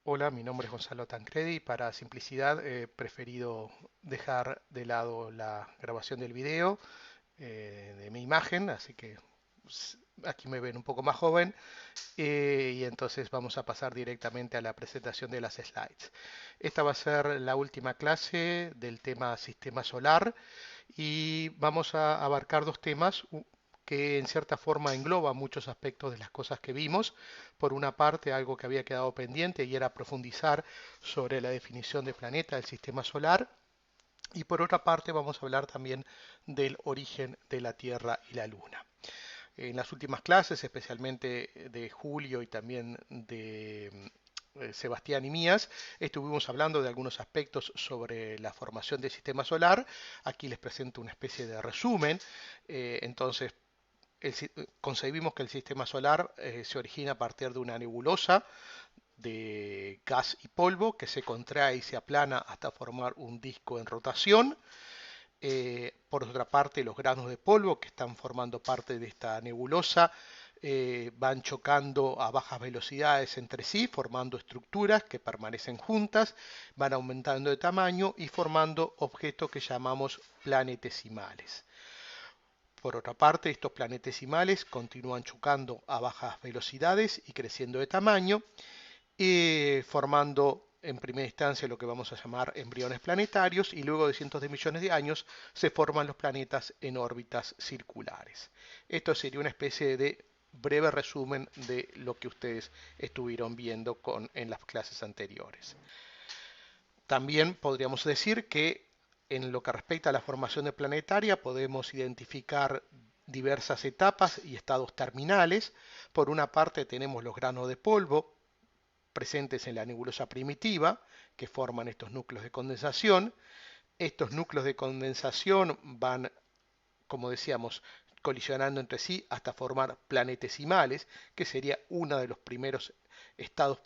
Hola, mi nombre es Gonzalo Tancredi y para simplicidad he preferido dejar de lado la grabación del video de mi imagen, así que aquí me ven un poco más joven y entonces vamos a pasar directamente a la presentación de las slides. Esta va a ser la última clase del tema sistema solar y vamos a abarcar dos temas que en cierta forma engloban muchos aspectos de las cosas que vimos. Por una parte, algo que había quedado pendiente y era profundizar sobre la definición de planeta del sistema solar. Y por otra parte, vamos a hablar también del origen de la Tierra y la Luna. En las últimas clases, especialmente de Julio y también de Sebastián y mías, estuvimos hablando de algunos aspectos sobre la formación del sistema solar. Aquí les presento una especie de resumen. Entonces, concebimos que el sistema solar se origina a partir de una nebulosa de gas y polvo que se contrae y se aplana hasta formar un disco en rotación. Por otra parte, los granos de polvo que están formando parte de esta nebulosa van chocando a bajas velocidades entre sí, formando estructuras que permanecen juntas, van aumentando de tamaño y formando objetos que llamamos planetesimales. Por otra parte, estos planetesimales continúan chocando a bajas velocidades y creciendo de tamaño, formando en primera instancia lo que vamos a llamar embriones planetarios y luego de cientos de millones de años se forman los planetas en órbitas circulares. Esto sería una especie de breve resumen de lo que ustedes estuvieron viendo en las clases anteriores. También podríamos decir que en lo que respecta a la formación de planetaria podemos identificar diversas etapas y estados terminales. Por una parte tenemos los granos de polvo presentes en la nebulosa primitiva que forman estos núcleos de condensación. Estos núcleos de condensación van, como decíamos, colisionando entre sí hasta formar planetesimales, que sería uno de los primeros estados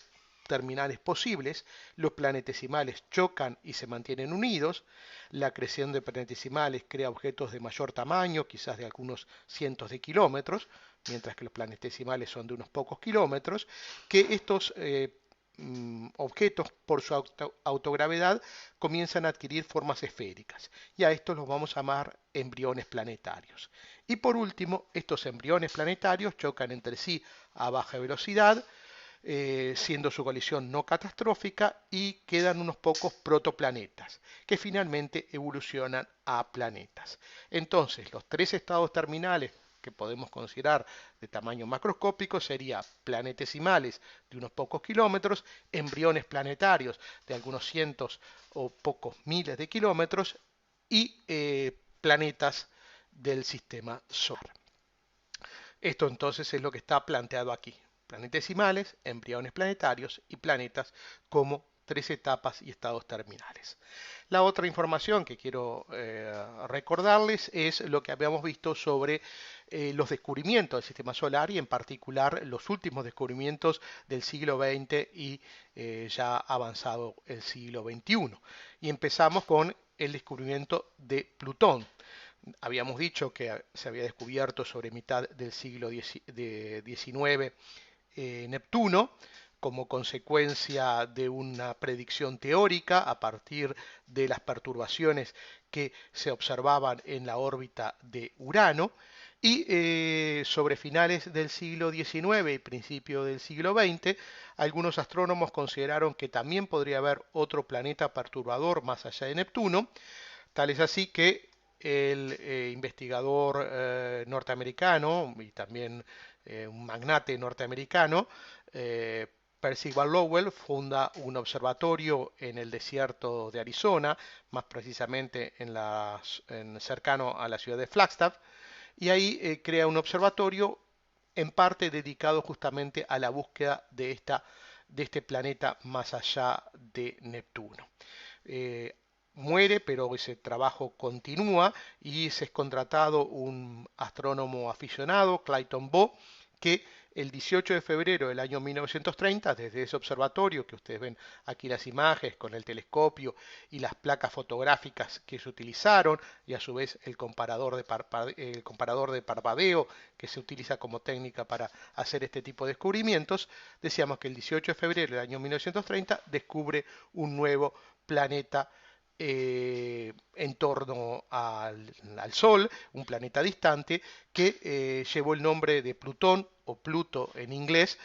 terminales posibles. Los planetesimales chocan y se mantienen unidos. La creación de planetesimales crea objetos de mayor tamaño, quizás de algunos cientos de kilómetros, mientras que los planetesimales son de unos pocos kilómetros, que estos objetos por su autogravedad comienzan a adquirir formas esféricas y a estos los vamos a llamar embriones planetarios. Y por último, estos embriones planetarios chocan entre sí a baja velocidad, siendo su colisión no catastrófica y quedan unos pocos protoplanetas que finalmente evolucionan a planetas. Entonces, los tres estados terminales que podemos considerar de tamaño macroscópico serían planetesimales de unos pocos kilómetros, embriones planetarios de algunos cientos o pocos miles de kilómetros y planetas del sistema solar. Esto entonces es lo que está planteado aquí. Planetesimales, embriones planetarios y planetas como tres etapas y estados terminales. La otra información que quiero recordarles es lo que habíamos visto sobre los descubrimientos del sistema solar y en particular los últimos descubrimientos del siglo XX y ya avanzado el siglo XXI. Y empezamos con el descubrimiento de Plutón. Habíamos dicho que se había descubierto sobre mitad del siglo XIX Neptuno como consecuencia de una predicción teórica a partir de las perturbaciones que se observaban en la órbita de Urano. Y sobre finales del siglo XIX y principio del siglo XX, algunos astrónomos consideraron que también podría haber otro planeta perturbador más allá de Neptuno. Tal es así que el investigador norteamericano y también un magnate norteamericano, eh, Percival Lowell, funda un observatorio en el desierto de Arizona, más precisamente cercano a la ciudad de Flagstaff, y ahí crea un observatorio en parte dedicado justamente a la búsqueda de este planeta más allá de Neptuno. Eh, Muere, pero ese trabajo continúa y se es contratado un astrónomo aficionado, Clayton Bow, que el 18 de febrero del año 1930, desde ese observatorio que ustedes ven aquí las imágenes con el telescopio y las placas fotográficas que se utilizaron y a su vez el comparador de parpadeo que se utiliza como técnica para hacer este tipo de descubrimientos, decíamos que el 18 de febrero del año 1930 descubre un nuevo planeta en torno al Sol, un planeta distante, que llevó el nombre de Plutón o Pluto en inglés,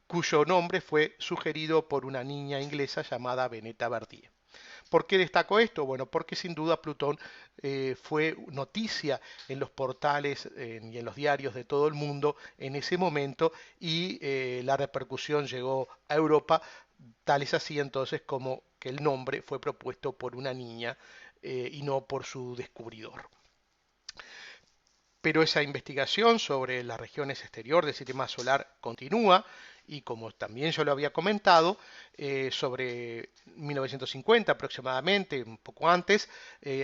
cuyo nombre fue sugerido por una niña inglesa llamada Veneta Verdier. ¿Por qué destaco esto? Bueno, porque sin duda Plutón fue noticia en los portales y en los diarios de todo el mundo en ese momento y la repercusión llegó a Europa, tal es así entonces como que el nombre fue propuesto por una niña y no por su descubridor. Pero esa investigación sobre las regiones exterior del sistema solar continúa y como también yo lo había comentado, sobre 1950 aproximadamente, un poco antes,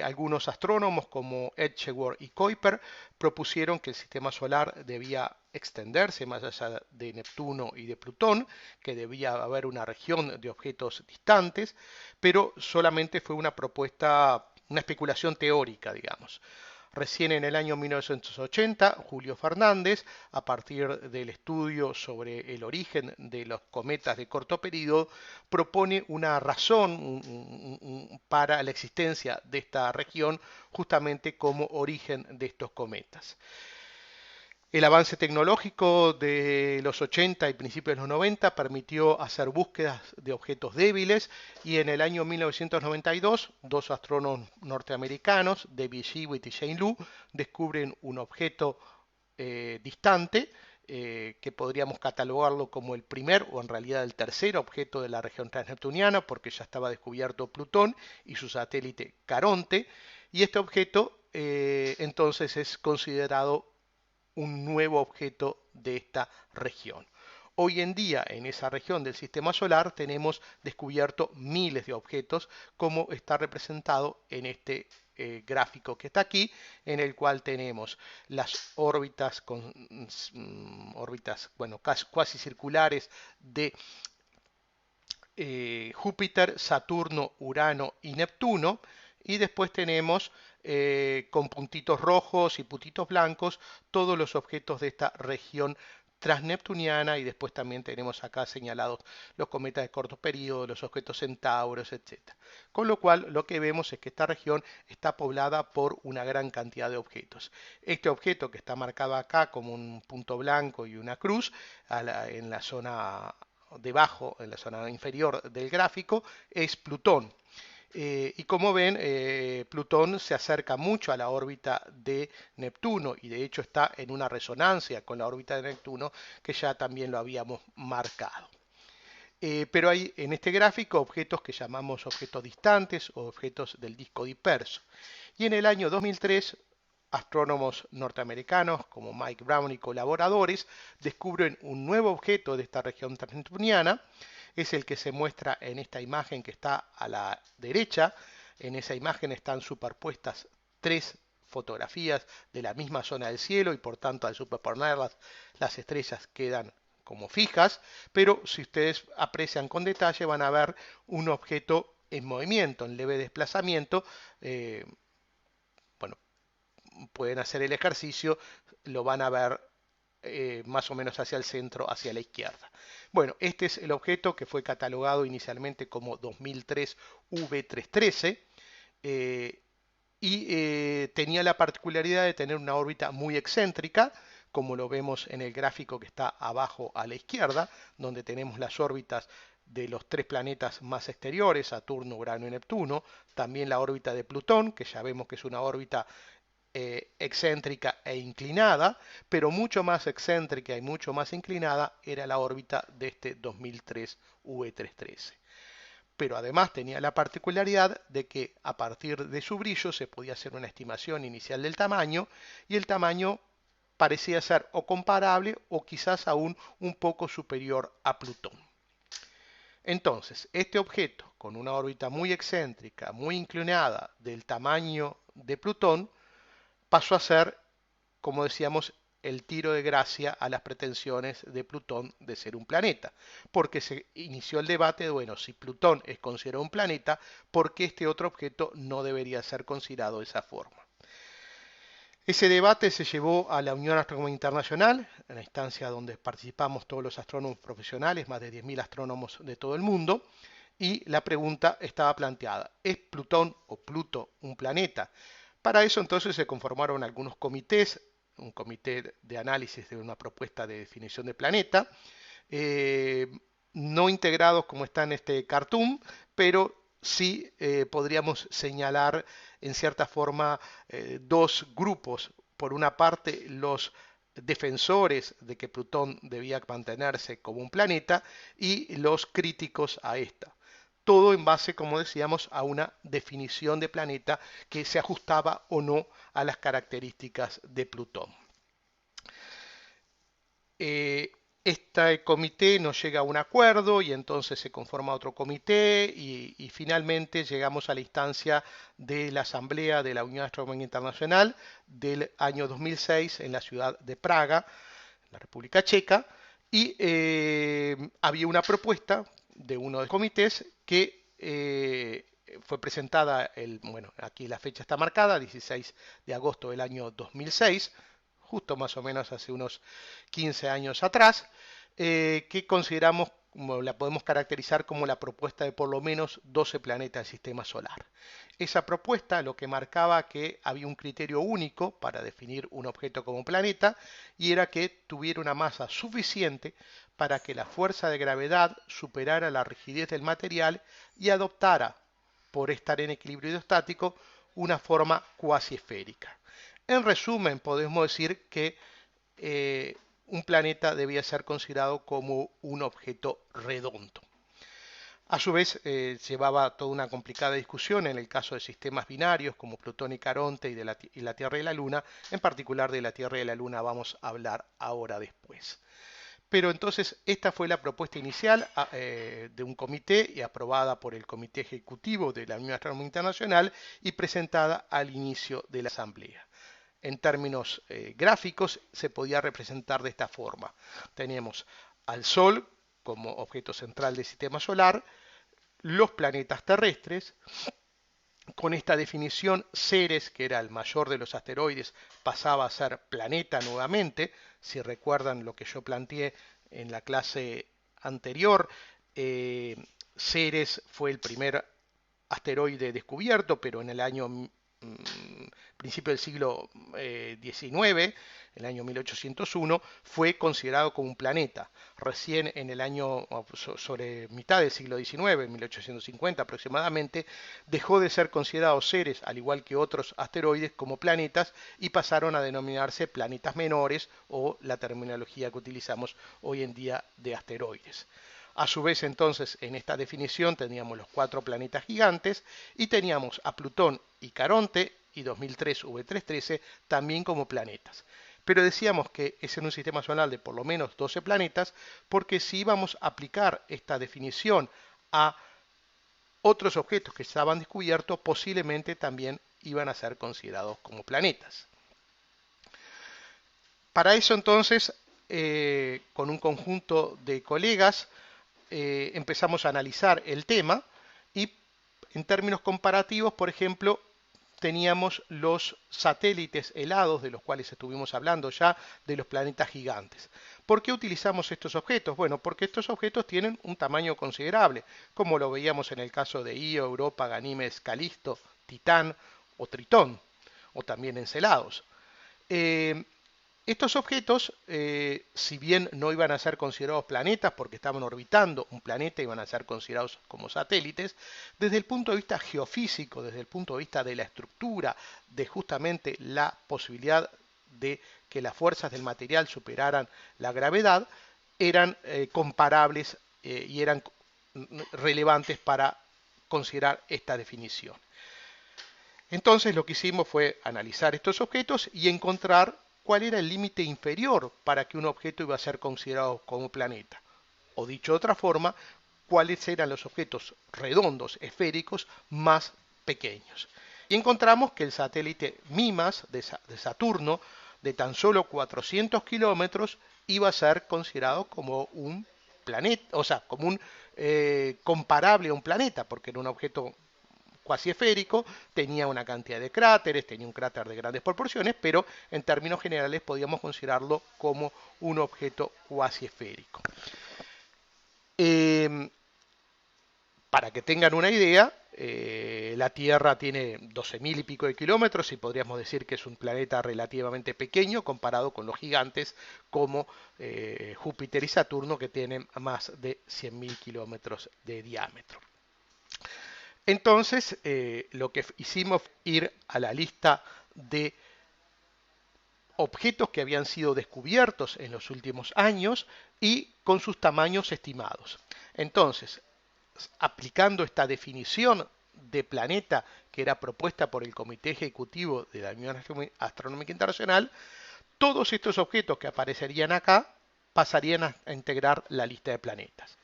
algunos astrónomos como Edgeworth y Kuiper propusieron que el sistema solar debía extenderse más allá de Neptuno y de Plutón, que debía haber una región de objetos distantes, pero solamente fue una propuesta, una especulación teórica, digamos. Recién en el año 1980, Julio Fernández, a partir del estudio sobre el origen de los cometas de corto periodo, propone una razón para la existencia de esta región justamente como origen de estos cometas. El avance tecnológico de los 80 y principios de los 90 permitió hacer búsquedas de objetos débiles y en el año 1992 dos astrónomos norteamericanos, David Hewitt y Jane Lu, descubren un objeto distante que podríamos catalogarlo como el primer o en realidad el tercer objeto de la región transneptuniana porque ya estaba descubierto Plutón y su satélite Caronte y este objeto entonces es considerado un nuevo objeto de esta región. Hoy en día en esa región del sistema solar tenemos descubierto miles de objetos como está representado en este gráfico que está aquí, en el cual tenemos las órbitas cuasi circulares de Júpiter, Saturno, Urano y Neptuno, y después tenemos con puntitos rojos y puntitos blancos todos los objetos de esta región transneptuniana y después también tenemos acá señalados los cometas de corto periodo, los objetos centauros, etc. Con lo cual lo que vemos es que esta región está poblada por una gran cantidad de objetos. Este objeto que está marcado acá como un punto blanco y una cruz en la zona debajo, en la zona inferior del gráfico, es Plutón. Y como ven, Plutón se acerca mucho a la órbita de Neptuno y de hecho está en una resonancia con la órbita de Neptuno que ya también lo habíamos marcado. Pero hay en este gráfico objetos que llamamos objetos distantes o objetos del disco disperso. Y en el año 2003, astrónomos norteamericanos como Mike Brown y colaboradores descubren un nuevo objeto de esta región transneptuniana. Es el que se muestra en esta imagen que está a la derecha. En esa imagen están superpuestas tres fotografías de la misma zona del cielo y por tanto al superponerlas las estrellas quedan como fijas, pero si ustedes aprecian con detalle van a ver un objeto en movimiento, en leve desplazamiento. Bueno, pueden hacer el ejercicio, lo van a ver más o menos hacia el centro, hacia la izquierda. Bueno, este es el objeto que fue catalogado inicialmente como 2003 V313 y tenía la particularidad de tener una órbita muy excéntrica, como lo vemos en el gráfico que está abajo a la izquierda, donde tenemos las órbitas de los tres planetas más exteriores, Saturno, Urano y Neptuno, también la órbita de Plutón, que ya vemos que es una órbita excéntrica e inclinada, pero mucho más excéntrica y mucho más inclinada era la órbita de este 2003 V313. Pero además tenía la particularidad de que a partir de su brillo se podía hacer una estimación inicial del tamaño y el tamaño parecía ser o comparable o quizás aún un poco superior a Plutón. Entonces, este objeto con una órbita muy excéntrica, muy inclinada del tamaño de Plutón, pasó a ser, como decíamos, el tiro de gracia a las pretensiones de Plutón de ser un planeta, porque se inició el debate de, bueno, si Plutón es considerado un planeta, ¿por qué este otro objeto no debería ser considerado de esa forma? Ese debate se llevó a la Unión Astronómica Internacional, en la instancia donde participamos todos los astrónomos profesionales, más de 10.000 astrónomos de todo el mundo, y la pregunta estaba planteada: ¿es Plutón o Pluto un planeta? Para eso entonces se conformaron algunos comités, un comité de análisis de una propuesta de definición de planeta, eh, no integrados como está en este cartoon, pero sí podríamos señalar en cierta forma dos grupos. Por una parte, los defensores de que Plutón debía mantenerse como un planeta y los críticos a esta. Todo en base, como decíamos, a una definición de planeta que se ajustaba o no a las características de Plutón. Este comité no llega a un acuerdo y entonces se conforma otro comité y finalmente llegamos a la instancia de la Asamblea de la Unión Astronómica Internacional del año 2006 en la ciudad de Praga, en la República Checa, y había una propuesta de uno de los comités que fue presentada, bueno, aquí la fecha está marcada, 16 de agosto del año 2006, justo más o menos hace unos 15 años atrás, que consideramos, como la podemos caracterizar como la propuesta de por lo menos 12 planetas del sistema solar. Esa propuesta lo que marcaba que había un criterio único para definir un objeto como planeta y era que tuviera una masa suficiente para que la fuerza de gravedad superara la rigidez del material y adoptara, por estar en equilibrio hidrostático, una forma cuasi esférica. En resumen, podemos decir que un planeta debía ser considerado como un objeto redondo. A su vez, llevaba toda una complicada discusión en el caso de sistemas binarios como Plutón y Caronte y la Tierra y la Luna. En particular de la Tierra y la Luna vamos a hablar ahora después. Pero entonces esta fue la propuesta inicial de un comité y aprobada por el Comité Ejecutivo de la Unión Astronómica Internacional y presentada al inicio de la Asamblea. En términos gráficos se podía representar de esta forma. Tenemos al Sol como objeto central del sistema solar, los planetas terrestres. Con esta definición, Ceres, que era el mayor de los asteroides, pasaba a ser planeta nuevamente. Si recuerdan lo que yo planteé en la clase anterior, Ceres fue el primer asteroide descubierto, pero en el año principio del siglo XIX, el año 1801, fue considerado como un planeta. Recién en el año, sobre mitad del siglo XIX, en 1850 aproximadamente, dejó de ser considerado Ceres, al igual que otros asteroides, como planetas y pasaron a denominarse planetas menores o la terminología que utilizamos hoy en día de asteroides. A su vez, entonces, en esta definición teníamos los 4 planetas gigantes y teníamos a Plutón y Caronte y 2003 V313 también como planetas. Pero decíamos que es en un sistema solar de por lo menos 12 planetas porque si íbamos a aplicar esta definición a otros objetos que estaban descubiertos, posiblemente también iban a ser considerados como planetas. Para eso entonces, con un conjunto de colegas, empezamos a analizar el tema y en términos comparativos, por ejemplo, teníamos los satélites helados de los cuales estuvimos hablando ya, de los planetas gigantes. ¿Por qué utilizamos estos objetos? Bueno, porque estos objetos tienen un tamaño considerable, como lo veíamos en el caso de Io, Europa, Ganímedes, Calisto, Titán o Tritón, o también Encelados. Estos objetos, si bien no iban a ser considerados planetas porque estaban orbitando un planeta, iban a ser considerados como satélites, desde el punto de vista geofísico, desde el punto de vista de la estructura, de justamente la posibilidad de que las fuerzas del material superaran la gravedad, eran comparables y eran relevantes para considerar esta definición. Entonces lo que hicimos fue analizar estos objetos y encontrar cuál era el límite inferior para que un objeto iba a ser considerado como planeta. O dicho de otra forma, cuáles eran los objetos redondos, esféricos, más pequeños. Y encontramos que el satélite Mimas de Saturno de tan solo 400 kilómetros iba a ser considerado como un planeta, o sea, como un comparable a un planeta, porque era un objeto cuasi esférico, tenía una cantidad de cráteres, tenía un cráter de grandes proporciones, pero en términos generales podíamos considerarlo como un objeto cuasi esférico. Para que tengan una idea, la Tierra tiene 12.000 y pico de kilómetros y podríamos decir que es un planeta relativamente pequeño comparado con los gigantes como Júpiter y Saturno, que tienen más de 100.000 kilómetros de diámetro. Entonces, lo que hicimos fue ir a la lista de objetos que habían sido descubiertos en los últimos años y con sus tamaños estimados. Entonces, aplicando esta definición de planeta que era propuesta por el Comité Ejecutivo de la Unión Astronómica Internacional, todos estos objetos que aparecerían acá pasarían a integrar la lista de planetas.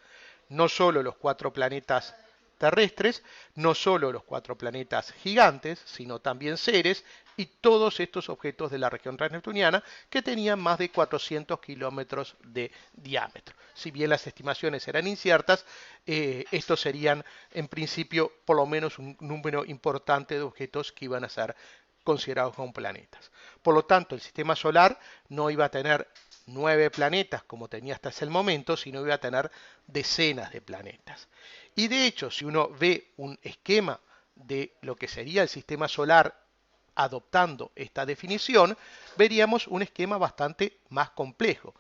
No solo los 4 planetas terrestres, no solo los 4 planetas gigantes, sino también Ceres y todos estos objetos de la región transneptuniana que tenían más de 400 kilómetros de diámetro. Si bien las estimaciones eran inciertas, estos serían en principio por lo menos un número importante de objetos que iban a ser considerados como planetas. Por lo tanto, el sistema solar no iba a tener 9 planetas como tenía hasta ese momento, sino iba a tener decenas de planetas. Y de hecho, si uno ve un esquema de lo que sería el sistema solar adoptando esta definición, veríamos un esquema bastante más complejo,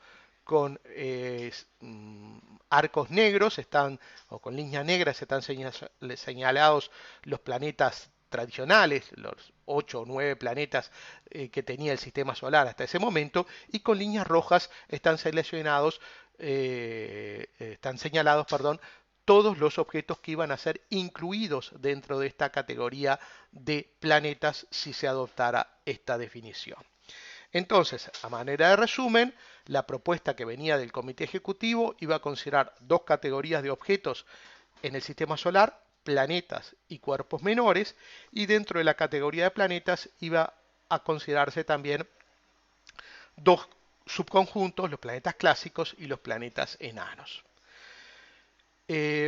con arcos negros o con líneas negras están señalados los planetas tradicionales, los 8 o 9 planetas que tenía el sistema solar hasta ese momento, y con líneas rojas están señalados todos los objetos que iban a ser incluidos dentro de esta categoría de planetas si se adoptara esta definición. Entonces, a manera de resumen, la propuesta que venía del Comité Ejecutivo iba a considerar 2 categorías de objetos en el sistema solar, planetas y cuerpos menores, y dentro de la categoría de planetas iba a considerarse también 2 subconjuntos, los planetas clásicos y los planetas enanos.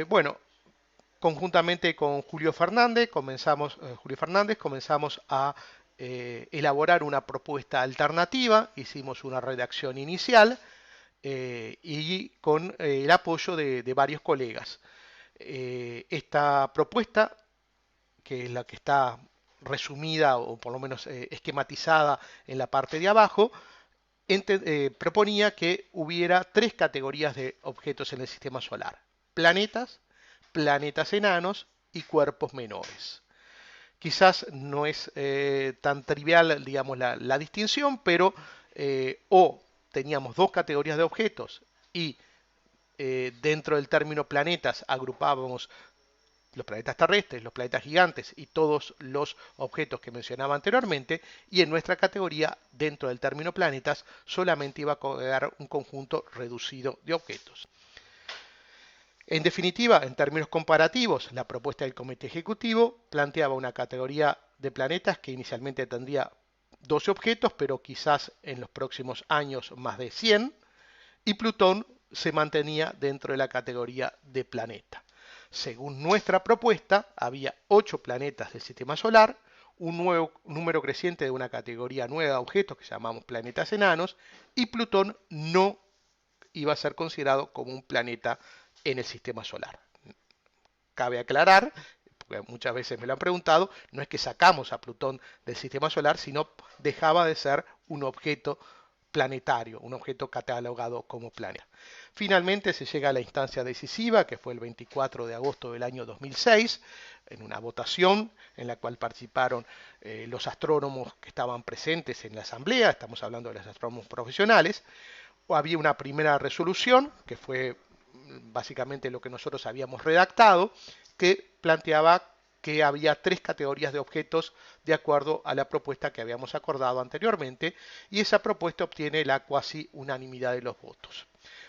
Bueno, conjuntamente con Julio Fernández comenzamos a elaborar una propuesta alternativa, hicimos una redacción inicial y con el apoyo de varios colegas. Esta propuesta, que es la que está resumida o por lo menos esquematizada en la parte de abajo, proponía que hubiera 3 categorías de objetos en el sistema solar: planetas, planetas enanos y cuerpos menores. Quizás no es tan trivial, digamos, la distinción, pero o teníamos 2 categorías de objetos y dentro del término planetas agrupábamos los planetas terrestres, los planetas gigantes y todos los objetos que mencionaba anteriormente, y en nuestra categoría, dentro del término planetas, solamente iba a quedar un conjunto reducido de objetos. En definitiva, en términos comparativos, la propuesta del Comité Ejecutivo planteaba una categoría de planetas que inicialmente tendría 12 objetos, pero quizás en los próximos años más de 100, y Plutón se mantenía dentro de la categoría de planeta. Según nuestra propuesta, había 8 planetas del sistema solar, un nuevo número creciente de una categoría nueva de objetos que llamamos planetas enanos, y Plutón no iba a ser considerado como un planeta en el sistema solar. Cabe aclarar, porque muchas veces me lo han preguntado, no es que sacamos a Plutón del sistema solar, sino dejaba de ser un objeto planetario, un objeto catalogado como planeta. Finalmente se llega a la instancia decisiva, que fue el 24 de agosto del año 2006, en una votación en la cual participaron los astrónomos que estaban presentes en la asamblea, estamos hablando de los astrónomos profesionales. Había una primera resolución, que fue básicamente lo que nosotros habíamos redactado, que planteaba que había 3 categorías de objetos de acuerdo a la propuesta que habíamos acordado anteriormente, y esa propuesta obtiene la cuasi unanimidad de los votos.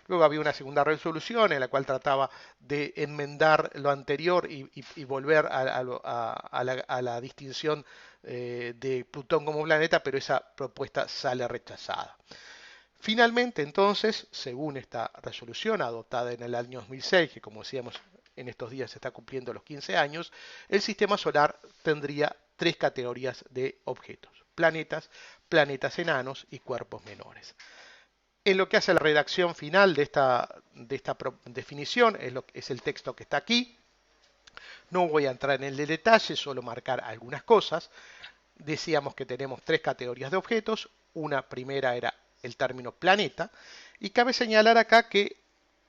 Luego había una segunda resolución en la cual trataba de enmendar lo anterior y volver a la distinción de Plutón como planeta, pero esa propuesta sale rechazada. Finalmente, entonces, según esta resolución adoptada en el año 2006, que como decíamos en estos días se está cumpliendo los 15 años, el sistema solar tendría tres categorías de objetos: planetas, planetas enanos y cuerpos menores. En lo que hace a la redacción final de esta definición, es el texto que está aquí. No voy a entrar en el detalle, solo marcar algunas cosas. Decíamos que tenemos tres categorías de objetos. Una primera era el término planeta. Y cabe señalar acá que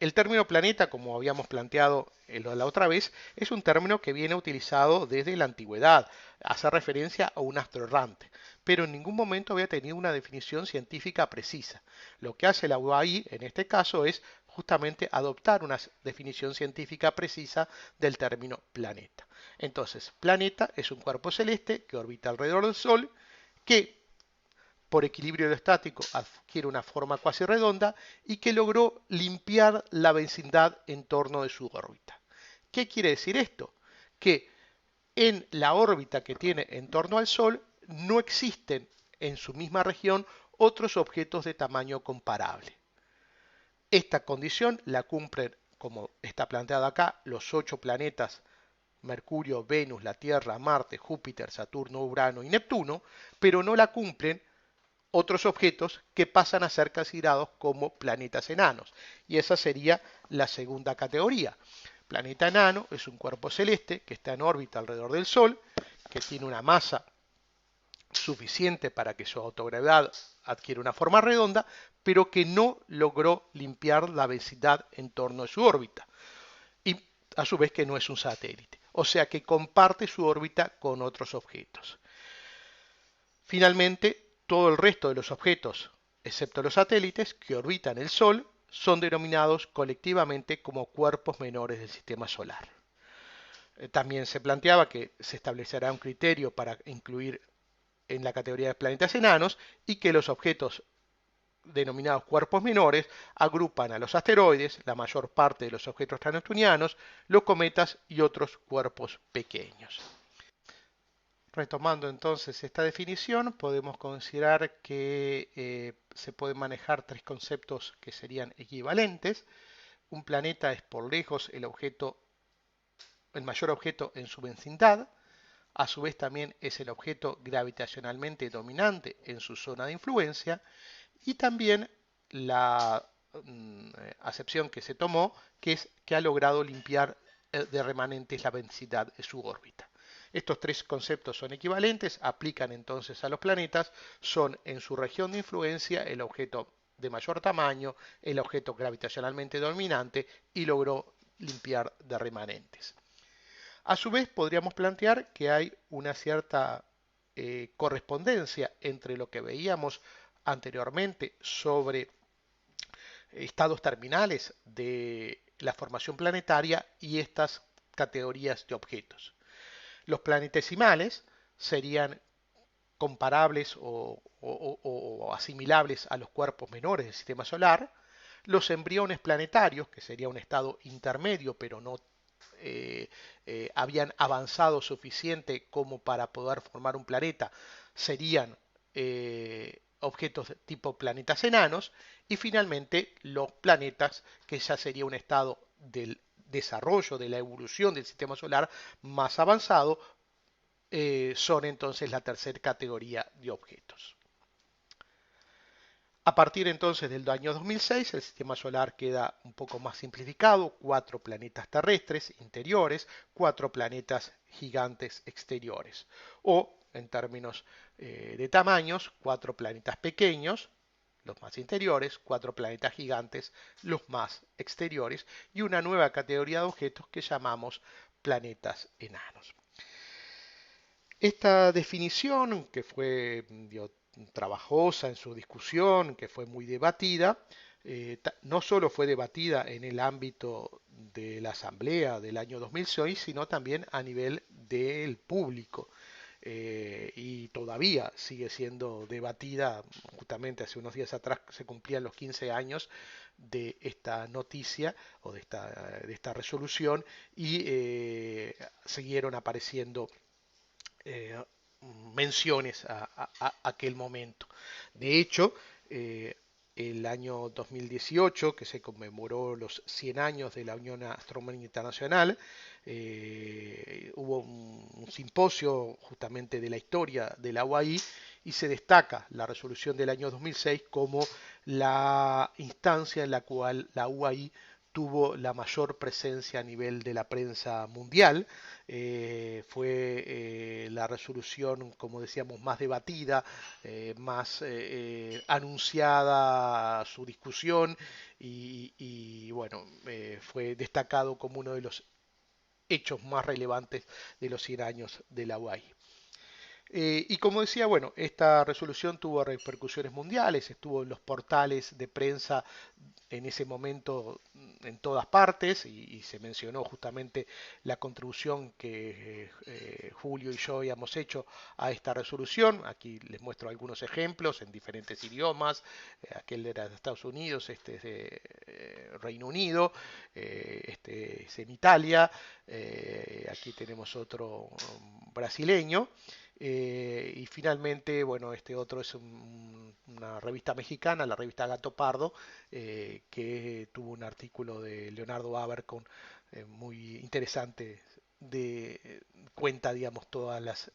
el término planeta, como habíamos planteado la otra vez, es un término que viene utilizado desde la antigüedad. Hace referencia a un astro errante, pero en ningún momento había tenido una definición científica precisa. Lo que hace la UAI en este caso es justamente adoptar una definición científica precisa del término planeta. Entonces, planeta es un cuerpo celeste que orbita alrededor del Sol, que por equilibrio aerostático adquiere una forma cuasi redonda y que logró limpiar la vecindad en torno de su órbita. ¿Qué quiere decir esto? Que en la órbita que tiene en torno al Sol no existen en su misma región otros objetos de tamaño comparable. Esta condición la cumplen, como está planteado acá, los 8 planetas: Mercurio, Venus, la Tierra, Marte, Júpiter, Saturno, Urano y Neptuno, pero no la cumplen otros objetos que pasan a ser considerados como planetas enanos. Y esa sería la segunda categoría. Planeta enano es un cuerpo celeste que está en órbita alrededor del Sol, que tiene una masa suficiente para que su autogravedad adquiera una forma redonda, pero que no logró limpiar la vecindad en torno de su órbita. Y a su vez que no es un satélite. O sea que comparte su órbita con otros objetos. Finalmente, todo el resto de los objetos, excepto los satélites que orbitan el Sol, son denominados colectivamente como cuerpos menores del sistema solar. También se planteaba que se establecerá un criterio para incluir en la categoría de planetas enanos y que los objetos denominados cuerpos menores agrupan a los asteroides, la mayor parte de los objetos transneptunianos, los cometas y otros cuerpos pequeños. Retomando entonces esta definición, podemos considerar que se pueden manejar tres conceptos que serían equivalentes. Un planeta es por lejos el mayor objeto en su vecindad. A su vez también es el objeto gravitacionalmente dominante en su zona de influencia. Y también la acepción que se tomó, que es que ha logrado limpiar de remanentes la densidad de su órbita. Estos tres conceptos son equivalentes, aplican entonces a los planetas, son en su región de influencia el objeto de mayor tamaño, el objeto gravitacionalmente dominante y logró limpiar de remanentes. A su vez podríamos plantear que hay una cierta correspondencia entre lo que veíamos anteriormente sobre estados terminales de la formación planetaria y estas categorías de objetos. Los planetesimales serían comparables o asimilables a los cuerpos menores del sistema solar. Los embriones planetarios, que sería un estado intermedio, pero no habían avanzado suficiente como para poder formar un planeta, serían objetos de tipo planetas enanos. Y finalmente los planetas, que ya sería un estado del desarrollo de la evolución del sistema solar más avanzado, son entonces la tercera categoría de objetos. A partir entonces del año 2006, el sistema solar queda un poco más simplificado: 4 planetas terrestres interiores, 4 planetas gigantes exteriores, o en términos de tamaños, 4 planetas pequeños, los más interiores, 4 planetas gigantes, los más exteriores, y una nueva categoría de objetos que llamamos planetas enanos. Esta definición, que fue trabajosa en su discusión, que fue muy debatida, no solo fue debatida en el ámbito de la Asamblea del año 2006, sino también a nivel del público. y todavía sigue siendo debatida. Justamente hace unos días atrás se cumplían los 15 años de esta noticia o de esta resolución y siguieron apareciendo eh, menciones a aquel momento. De hecho, el año 2018, que se conmemoró los 100 años de la Unión Astronómica Internacional, hubo un simposio justamente de la historia de la UAI y se destaca la resolución del año 2006 como la instancia en la cual la UAI tuvo la mayor presencia a nivel de la prensa mundial. Fue la resolución, como decíamos, más debatida, más anunciada su discusión y bueno, fue destacado como uno de los hechos más relevantes de los 100 años de la UAI. Y como decía, bueno, esta resolución tuvo repercusiones mundiales, estuvo en los portales de prensa en ese momento en todas partes y se mencionó justamente la contribución que Julio y yo habíamos hecho a esta resolución. Aquí les muestro algunos ejemplos en diferentes idiomas. Aquel era de Estados Unidos, este es de Reino Unido, este es en Italia. Aquí tenemos otro brasileño. Y finalmente, bueno, este otro es una revista mexicana, la revista Gato Pardo, que tuvo un artículo de Leonardo Abercon muy interesante de cuenta, digamos, todas las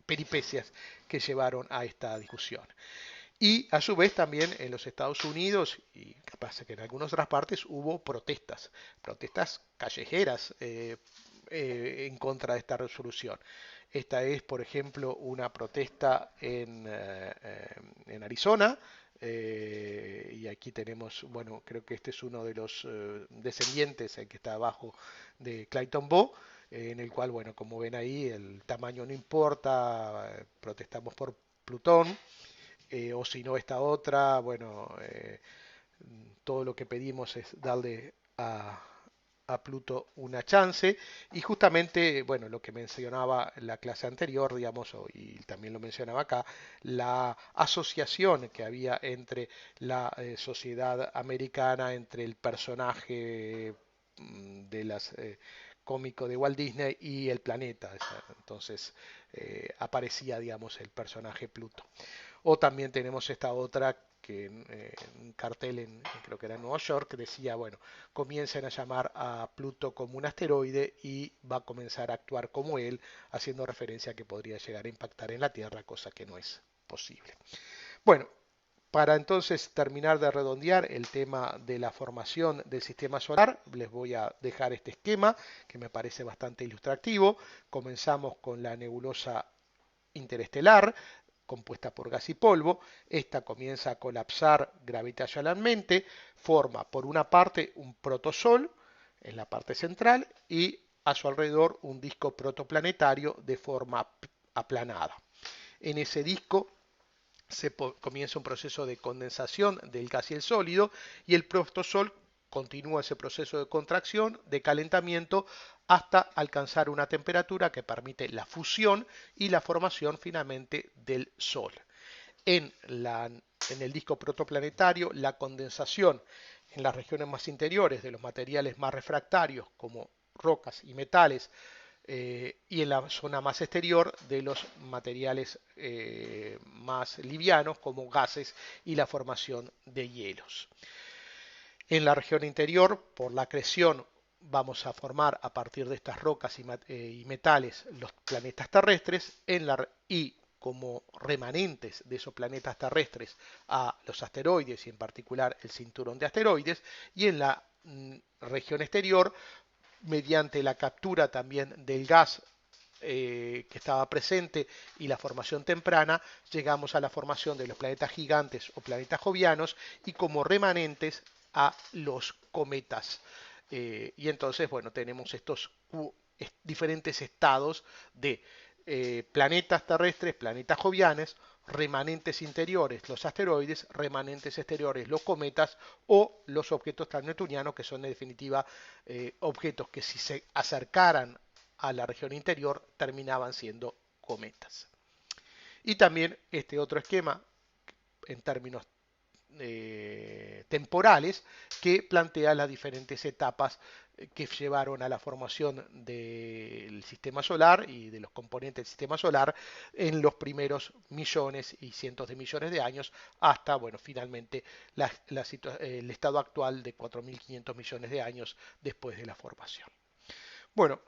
peripecias que llevaron a esta discusión. Y a su vez también en los Estados Unidos y capaz que en algunas otras partes hubo protestas callejeras en contra de esta resolución. Esta es, por ejemplo, una protesta en Arizona. Y aquí tenemos, bueno, creo que este es uno de los descendientes, el que está abajo de Clayton Bow, en el cual, bueno, como ven ahí, el tamaño no importa, protestamos por Plutón, o si no esta otra, bueno, todo lo que pedimos es darle a Pluto una chance y justamente, bueno, lo que mencionaba en la clase anterior, digamos, y también lo mencionaba acá, la asociación que había entre la sociedad americana, entre el personaje de las cómico de Walt Disney y el planeta. Entonces aparecía, digamos, el personaje Pluto. O también tenemos esta otra que un cartel creo que era en Nueva York decía, bueno, comiencen a llamar a Pluto como un asteroide y va a comenzar a actuar como él, haciendo referencia a que podría llegar a impactar en la Tierra, cosa que no es posible. Bueno, para entonces terminar de redondear el tema de la formación del sistema solar, les voy a dejar este esquema que me parece bastante ilustrativo. Comenzamos con la nebulosa interestelar, compuesta por gas y polvo. Esta comienza a colapsar gravitacionalmente, forma por una parte un protosol en la parte central y a su alrededor un disco protoplanetario de forma aplanada. En ese disco comienza un proceso de condensación del gas y el sólido y el protosol continúa ese proceso de contracción, de calentamiento, hasta alcanzar una temperatura que permite la fusión y la formación finalmente del Sol. En el disco protoplanetario, la condensación en las regiones más interiores de los materiales más refractarios, como rocas y metales, y en la zona más exterior de los materiales más livianos como gases y la formación de hielos. En la región interior, por la acreción, vamos a formar a partir de estas rocas y metales los planetas terrestres y como remanentes de esos planetas terrestres a los asteroides y en particular el cinturón de asteroides, y en la región exterior mediante la captura también del gas que estaba presente y la formación temprana, llegamos a la formación de los planetas gigantes o planetas jovianos y como remanentes a los cometas. Y entonces, bueno, tenemos estos diferentes estados de planetas terrestres, planetas jovianos, remanentes interiores, los asteroides, remanentes exteriores, los cometas o los objetos transneptunianos, que son en definitiva objetos que si se acercaran a la región interior terminaban siendo cometas. Y también este otro esquema en términos temporales que plantea las diferentes etapas que llevaron a la formación del sistema solar y de los componentes del sistema solar en los primeros millones y cientos de millones de años hasta, bueno, finalmente el estado actual de 4.500 millones de años después de la formación. Bueno,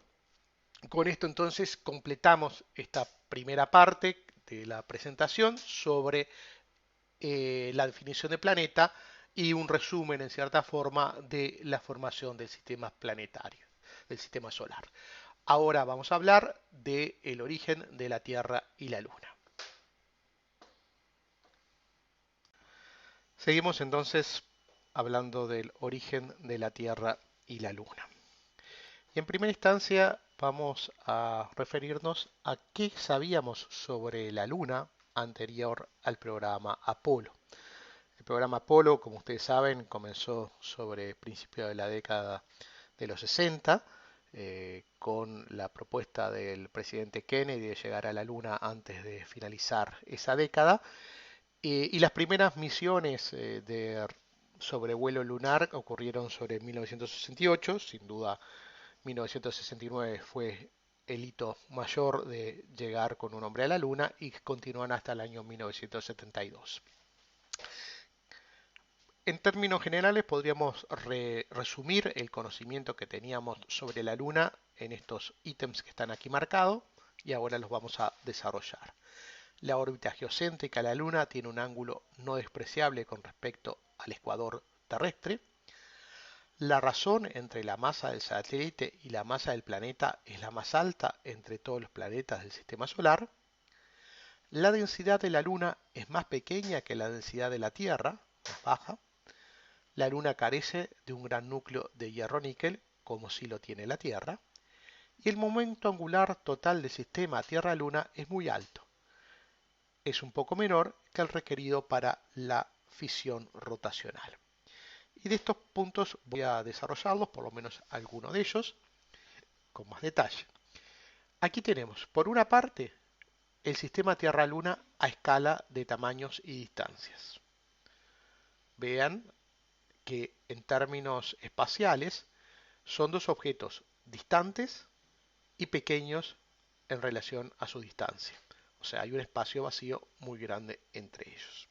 con esto entonces completamos esta primera parte de la presentación sobre la definición de planeta y un resumen en cierta forma de la formación del sistema planetario, del sistema solar. Ahora vamos a hablar del origen de la Tierra y la Luna. Seguimos entonces hablando del origen de la Tierra y la Luna. Y en primera instancia vamos a referirnos a qué sabíamos sobre la Luna anterior al programa Apolo. El programa Apolo, como ustedes saben, comenzó sobre principios de la década de los 60, con la propuesta del presidente Kennedy de llegar a la Luna antes de finalizar esa década. Y las primeras misiones de sobrevuelo lunar ocurrieron sobre 1968, sin duda 1969 fue el hito mayor de llegar con un hombre a la Luna y continúan hasta el año 1972. En términos generales podríamos resumir el conocimiento que teníamos sobre la Luna en estos ítems que están aquí marcados y ahora los vamos a desarrollar. La órbita geocéntrica de la Luna tiene un ángulo no despreciable con respecto al ecuador terrestre. La razón entre la masa del satélite y la masa del planeta es la más alta entre todos los planetas del sistema solar. La densidad de la Luna es más pequeña que la densidad de la Tierra, más baja. La Luna carece de un gran núcleo de hierro-níquel, como sí lo tiene la Tierra, y el momento angular total del sistema Tierra-Luna es muy alto. Es un poco menor que el requerido para la fisión rotacional. Y de estos puntos voy a desarrollarlos, por lo menos algunos de ellos, con más detalle. Aquí tenemos, por una parte, el sistema Tierra-Luna a escala de tamaños y distancias. Vean que en términos espaciales son dos objetos distantes y pequeños en relación a su distancia. O sea, hay un espacio vacío muy grande entre ellos.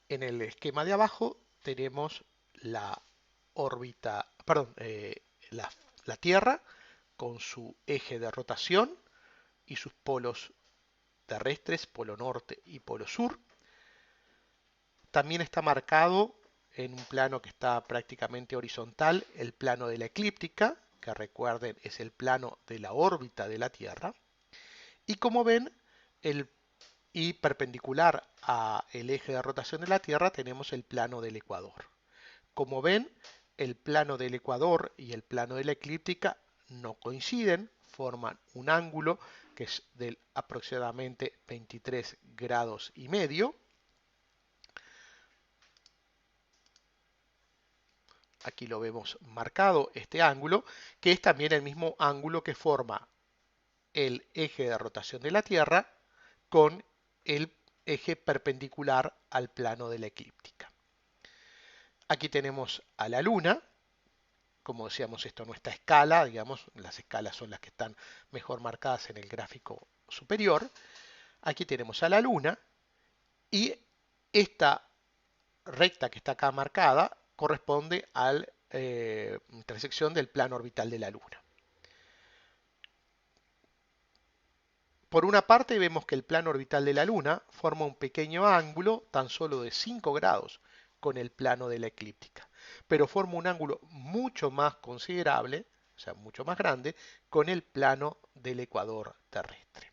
En el esquema de abajo tenemos la órbita, perdón, la Tierra con su eje de rotación y sus polos terrestres, polo norte y polo sur. También está marcado en un plano que está prácticamente horizontal el plano de la eclíptica, que recuerden es el plano de la órbita de la Tierra. Y como ven, y perpendicular al eje de rotación de la Tierra tenemos el plano del ecuador. Como ven, el plano del ecuador y el plano de la eclíptica no coinciden, forman un ángulo que es de aproximadamente 23 grados y medio. Aquí lo vemos marcado, este ángulo, que es también el mismo ángulo que forma el eje de rotación de la Tierra con el eje perpendicular al plano de la eclíptica. Aquí tenemos a la Luna. Como decíamos, esto no está a escala, digamos, las escalas son las que están mejor marcadas en el gráfico superior. Aquí tenemos a la Luna y esta recta que está acá marcada corresponde a la intersección del plano orbital de la Luna. Por una parte vemos que el plano orbital de la Luna forma un pequeño ángulo tan solo de 5 grados con el plano de la eclíptica, pero forma un ángulo mucho más considerable, o sea, mucho más grande, con el plano del ecuador terrestre.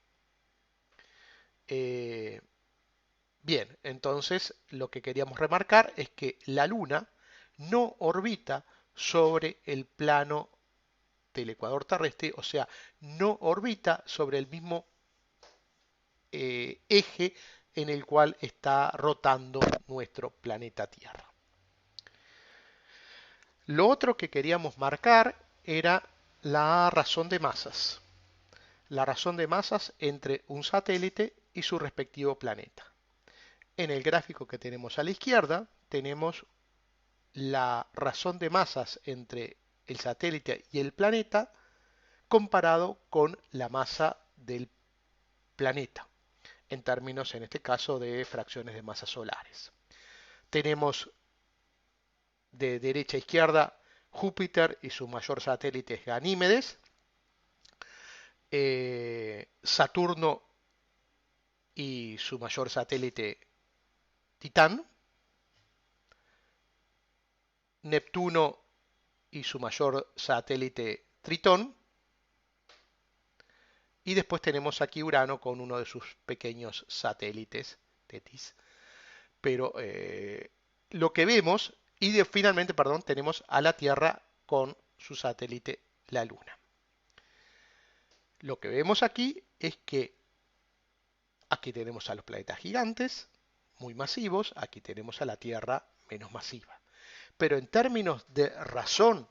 Bien, entonces lo que queríamos remarcar es que la Luna no orbita sobre el plano del ecuador terrestre, o sea, no orbita sobre el mismo eje en el cual está rotando nuestro planeta Tierra. Lo otro que queríamos marcar era la razón de masas. la razón de masas entre un satélite y su respectivo planeta. En el gráfico que tenemos a la izquierda tenemos la razón de masas entre el satélite y el planeta comparado con la masa del planeta, en términos, en este caso, de fracciones de masas solares. Tenemos de derecha a izquierda Júpiter y su mayor satélite es Ganímedes, Saturno y su mayor satélite Titán, Neptuno y su mayor satélite Tritón, y después tenemos aquí Urano con uno de sus pequeños satélites, Tetis. Pero lo que vemos, finalmente, perdón, tenemos a la Tierra con su satélite, la Luna. Lo que vemos aquí es que aquí tenemos a los planetas gigantes, muy masivos, aquí tenemos a la Tierra menos masiva. Pero en términos de razón,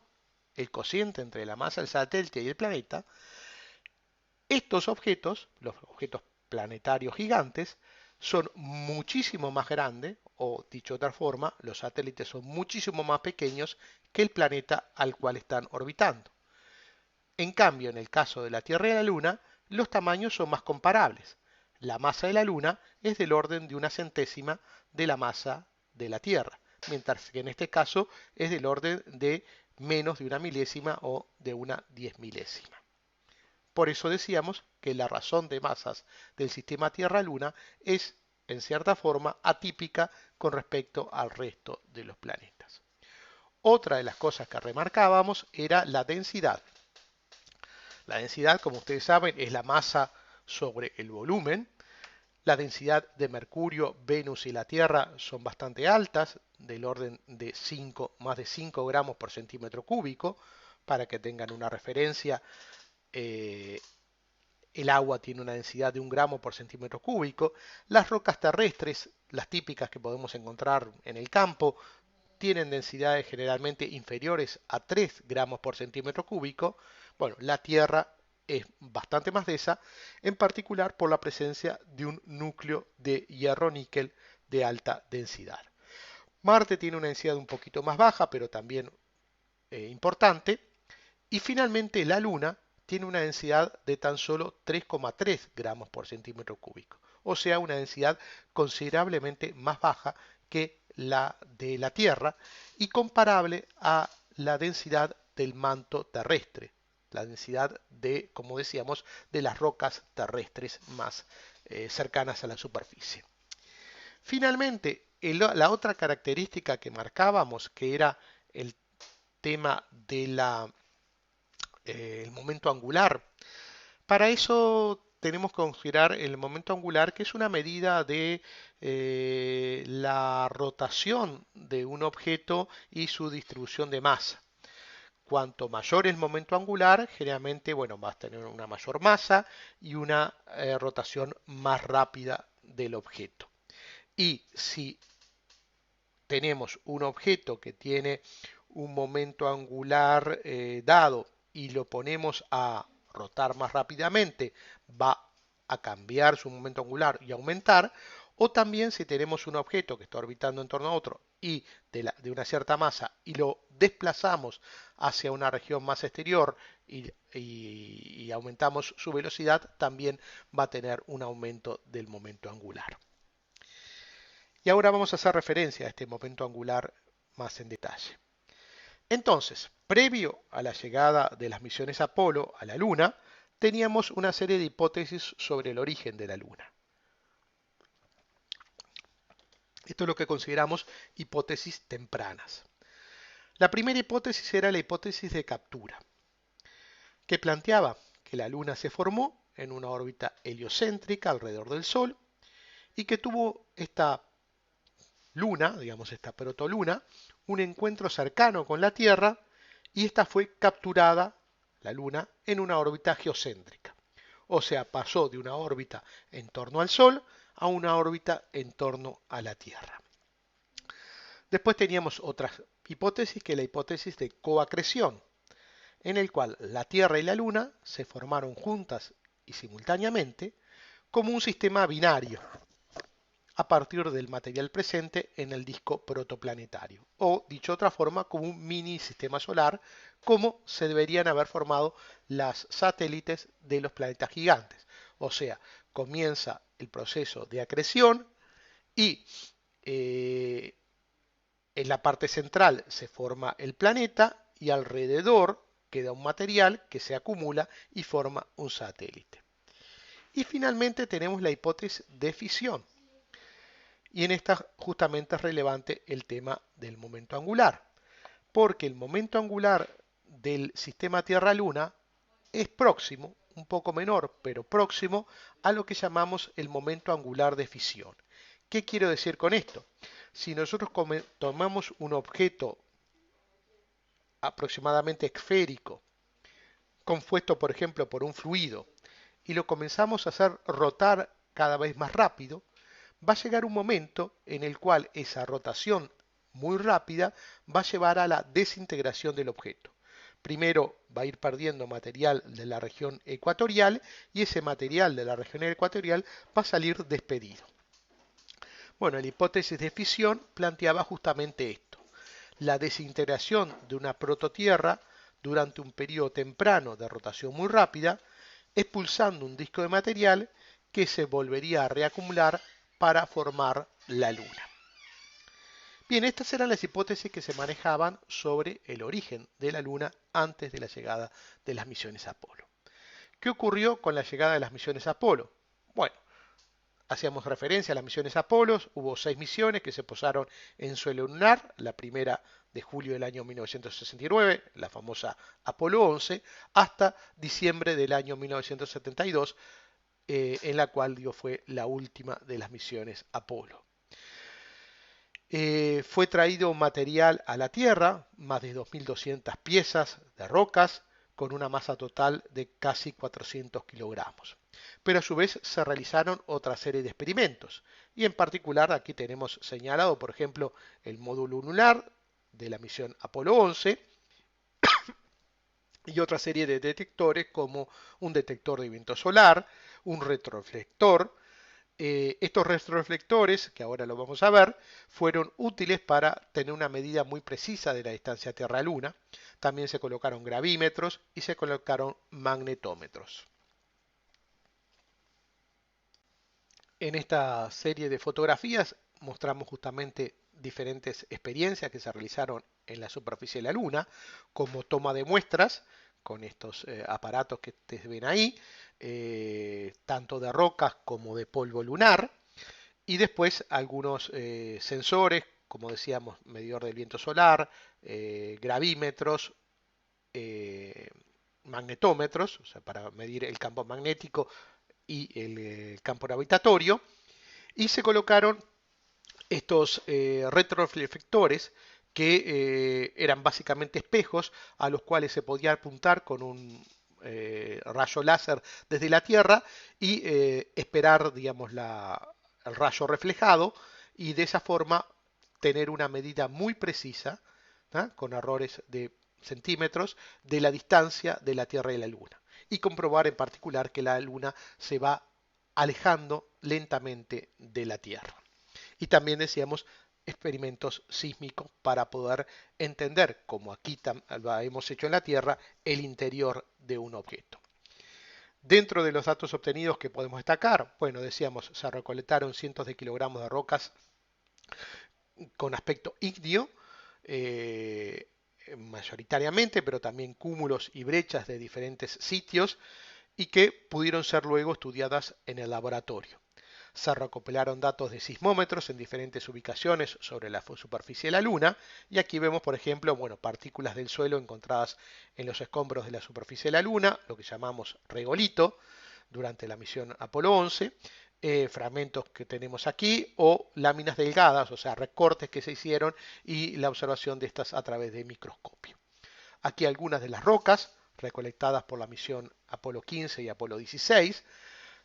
el cociente entre la masa del satélite y el planeta, estos objetos, los objetos planetarios gigantes, son muchísimo más grandes, o dicho de otra forma, los satélites son muchísimo más pequeños que el planeta al cual están orbitando. En cambio, en el caso de la Tierra y la Luna, los tamaños son más comparables. La masa de la Luna es del orden de una centésima de la masa de la Tierra, mientras que en este caso es del orden de menos de una milésima o de una 10 milésima. Por eso decíamos que la razón de masas del sistema Tierra-Luna es, en cierta forma, atípica con respecto al resto de los planetas. Otra de las cosas que remarcábamos era la densidad. La densidad, como ustedes saben, es la masa sobre el volumen. La densidad de Mercurio, Venus y la Tierra son bastante altas, del orden de más de 5 gramos por centímetro cúbico. Para que tengan una referencia, el agua tiene una densidad de 1 gramo por centímetro cúbico. Las rocas terrestres, las típicas que podemos encontrar en el campo, tienen densidades generalmente inferiores a 3 gramos por centímetro cúbico. Bueno, la Tierra es bastante más de esa, en particular por la presencia de un núcleo de hierro-níquel de alta densidad. Marte tiene una densidad un poquito más baja, pero también importante. Y finalmente la Luna tiene una densidad de tan solo 3,3 gramos por centímetro cúbico, o sea, una densidad considerablemente más baja que la de la Tierra y comparable a la densidad del manto terrestre, la densidad de, como decíamos, de las rocas terrestres más cercanas a la superficie. Finalmente, la otra característica que marcábamos, que era el tema de el momento angular. Para eso tenemos que considerar el momento angular, que es una medida de la rotación de un objeto y su distribución de masa. Cuanto mayor el momento angular, generalmente, bueno, vas a tener una mayor masa y una rotación más rápida del objeto. Y si tenemos un objeto que tiene un momento angular dado y lo ponemos a rotar más rápidamente, va a cambiar su momento angular y aumentar. O también si tenemos un objeto que está orbitando en torno a otro y de una cierta masa y lo desplazamos hacia una región más exterior y aumentamos su velocidad, también va a tener un aumento del momento angular. Y ahora vamos a hacer referencia a este momento angular más en detalle. Entonces, previo a la llegada de las misiones Apolo a la Luna, teníamos una serie de hipótesis sobre el origen de la Luna. Esto es lo que consideramos hipótesis tempranas. La primera hipótesis era la hipótesis de captura, que planteaba que la Luna se formó en una órbita heliocéntrica alrededor del Sol y que tuvo esta Luna, digamos esta protoluna, un encuentro cercano con la Tierra y esta fue capturada, la Luna, en una órbita geocéntrica. O sea, pasó de una órbita en torno al Sol a una órbita en torno a la Tierra. Después teníamos otras hipótesis, que es la hipótesis de coacreción, en el cual la Tierra y la Luna se formaron juntas y simultáneamente como un sistema binario a partir del material presente en el disco protoplanetario, o dicho de otra forma, como un mini sistema solar, como se deberían haber formado las satélites de los planetas gigantes. O sea, comienza el proceso de acreción y eh, en la parte central se forma el planeta y alrededor queda un material que se acumula y forma un satélite. Y finalmente tenemos la hipótesis de fisión. Y en esta justamente es relevante el tema del momento angular, porque el momento angular del sistema Tierra-Luna es próximo, un poco menor, pero próximo a lo que llamamos el momento angular de fisión. ¿Qué quiero decir con esto? Si nosotros tomamos un objeto aproximadamente esférico, compuesto por ejemplo por un fluido, y lo comenzamos a hacer rotar cada vez más rápido, va a llegar un momento en el cual esa rotación muy rápida va a llevar a la desintegración del objeto. Primero va a ir perdiendo material de la región ecuatorial y ese material de la región ecuatorial va a salir despedido. Bueno, la hipótesis de fisión planteaba justamente esto: la desintegración de una prototierra durante un periodo temprano de rotación muy rápida, expulsando un disco de material que se volvería a reacumular para formar la Luna. Bien, estas eran las hipótesis que se manejaban sobre el origen de la Luna antes de la llegada de las misiones Apolo. ¿Qué ocurrió con la llegada de las misiones Apolo? Bueno, hacíamos referencia a las misiones Apolo, hubo 6 misiones que se posaron en suelo lunar, la primera de julio del año 1969, la famosa Apolo 11, hasta diciembre del año 1972, en la cual fue la última de las misiones Apolo. Fue traído material a la Tierra, más de 2.200 piezas de rocas, con una masa total de casi 400 kilogramos. Pero a su vez se realizaron otra serie de experimentos, y en particular aquí tenemos señalado, por ejemplo, el módulo lunar de la misión Apolo 11, y otra serie de detectores como un detector de viento solar, un retroreflector. Estos retroreflectores, que ahora lo vamos a ver, fueron útiles para tener una medida muy precisa de la distancia Tierra-Luna. También se colocaron gravímetros y se colocaron magnetómetros. En esta serie de fotografías mostramos justamente diferentes experiencias que se realizaron en la superficie de la Luna, como toma de muestras con estos aparatos que ustedes ven ahí, tanto de rocas como de polvo lunar, y después algunos sensores, como decíamos, medidor del viento solar, gravímetros, magnetómetros, o sea, para medir el campo magnético y el campo gravitatorio, y se colocaron estos retroreflectores que eran básicamente espejos a los cuales se podía apuntar con un rayo láser desde la Tierra y esperar, digamos, el rayo reflejado, y de esa forma tener una medida muy precisa, ¿no?, con errores de centímetros, de la distancia de la Tierra y la Luna, y comprobar en particular que la Luna se va alejando lentamente de la Tierra. Y también decíamos experimentos sísmicos para poder entender, como aquí lo hemos hecho en la Tierra, el interior de un objeto. Dentro de los datos obtenidos que podemos destacar, bueno, decíamos, se recolectaron cientos de kilogramos de rocas con aspecto ígneo, mayoritariamente, pero también cúmulos y brechas de diferentes sitios, y que pudieron ser luego estudiadas en el laboratorio. Se recopilaron datos de sismómetros en diferentes ubicaciones sobre la superficie de la Luna, y aquí vemos, por ejemplo, bueno, partículas del suelo encontradas en los escombros de la superficie de la Luna, lo que llamamos regolito, durante la misión Apolo 11, fragmentos que tenemos aquí, o láminas delgadas, o sea, recortes que se hicieron, y la observación de estas a través de microscopio. Aquí algunas de las rocas recolectadas por la misión Apolo 15 y Apolo 16.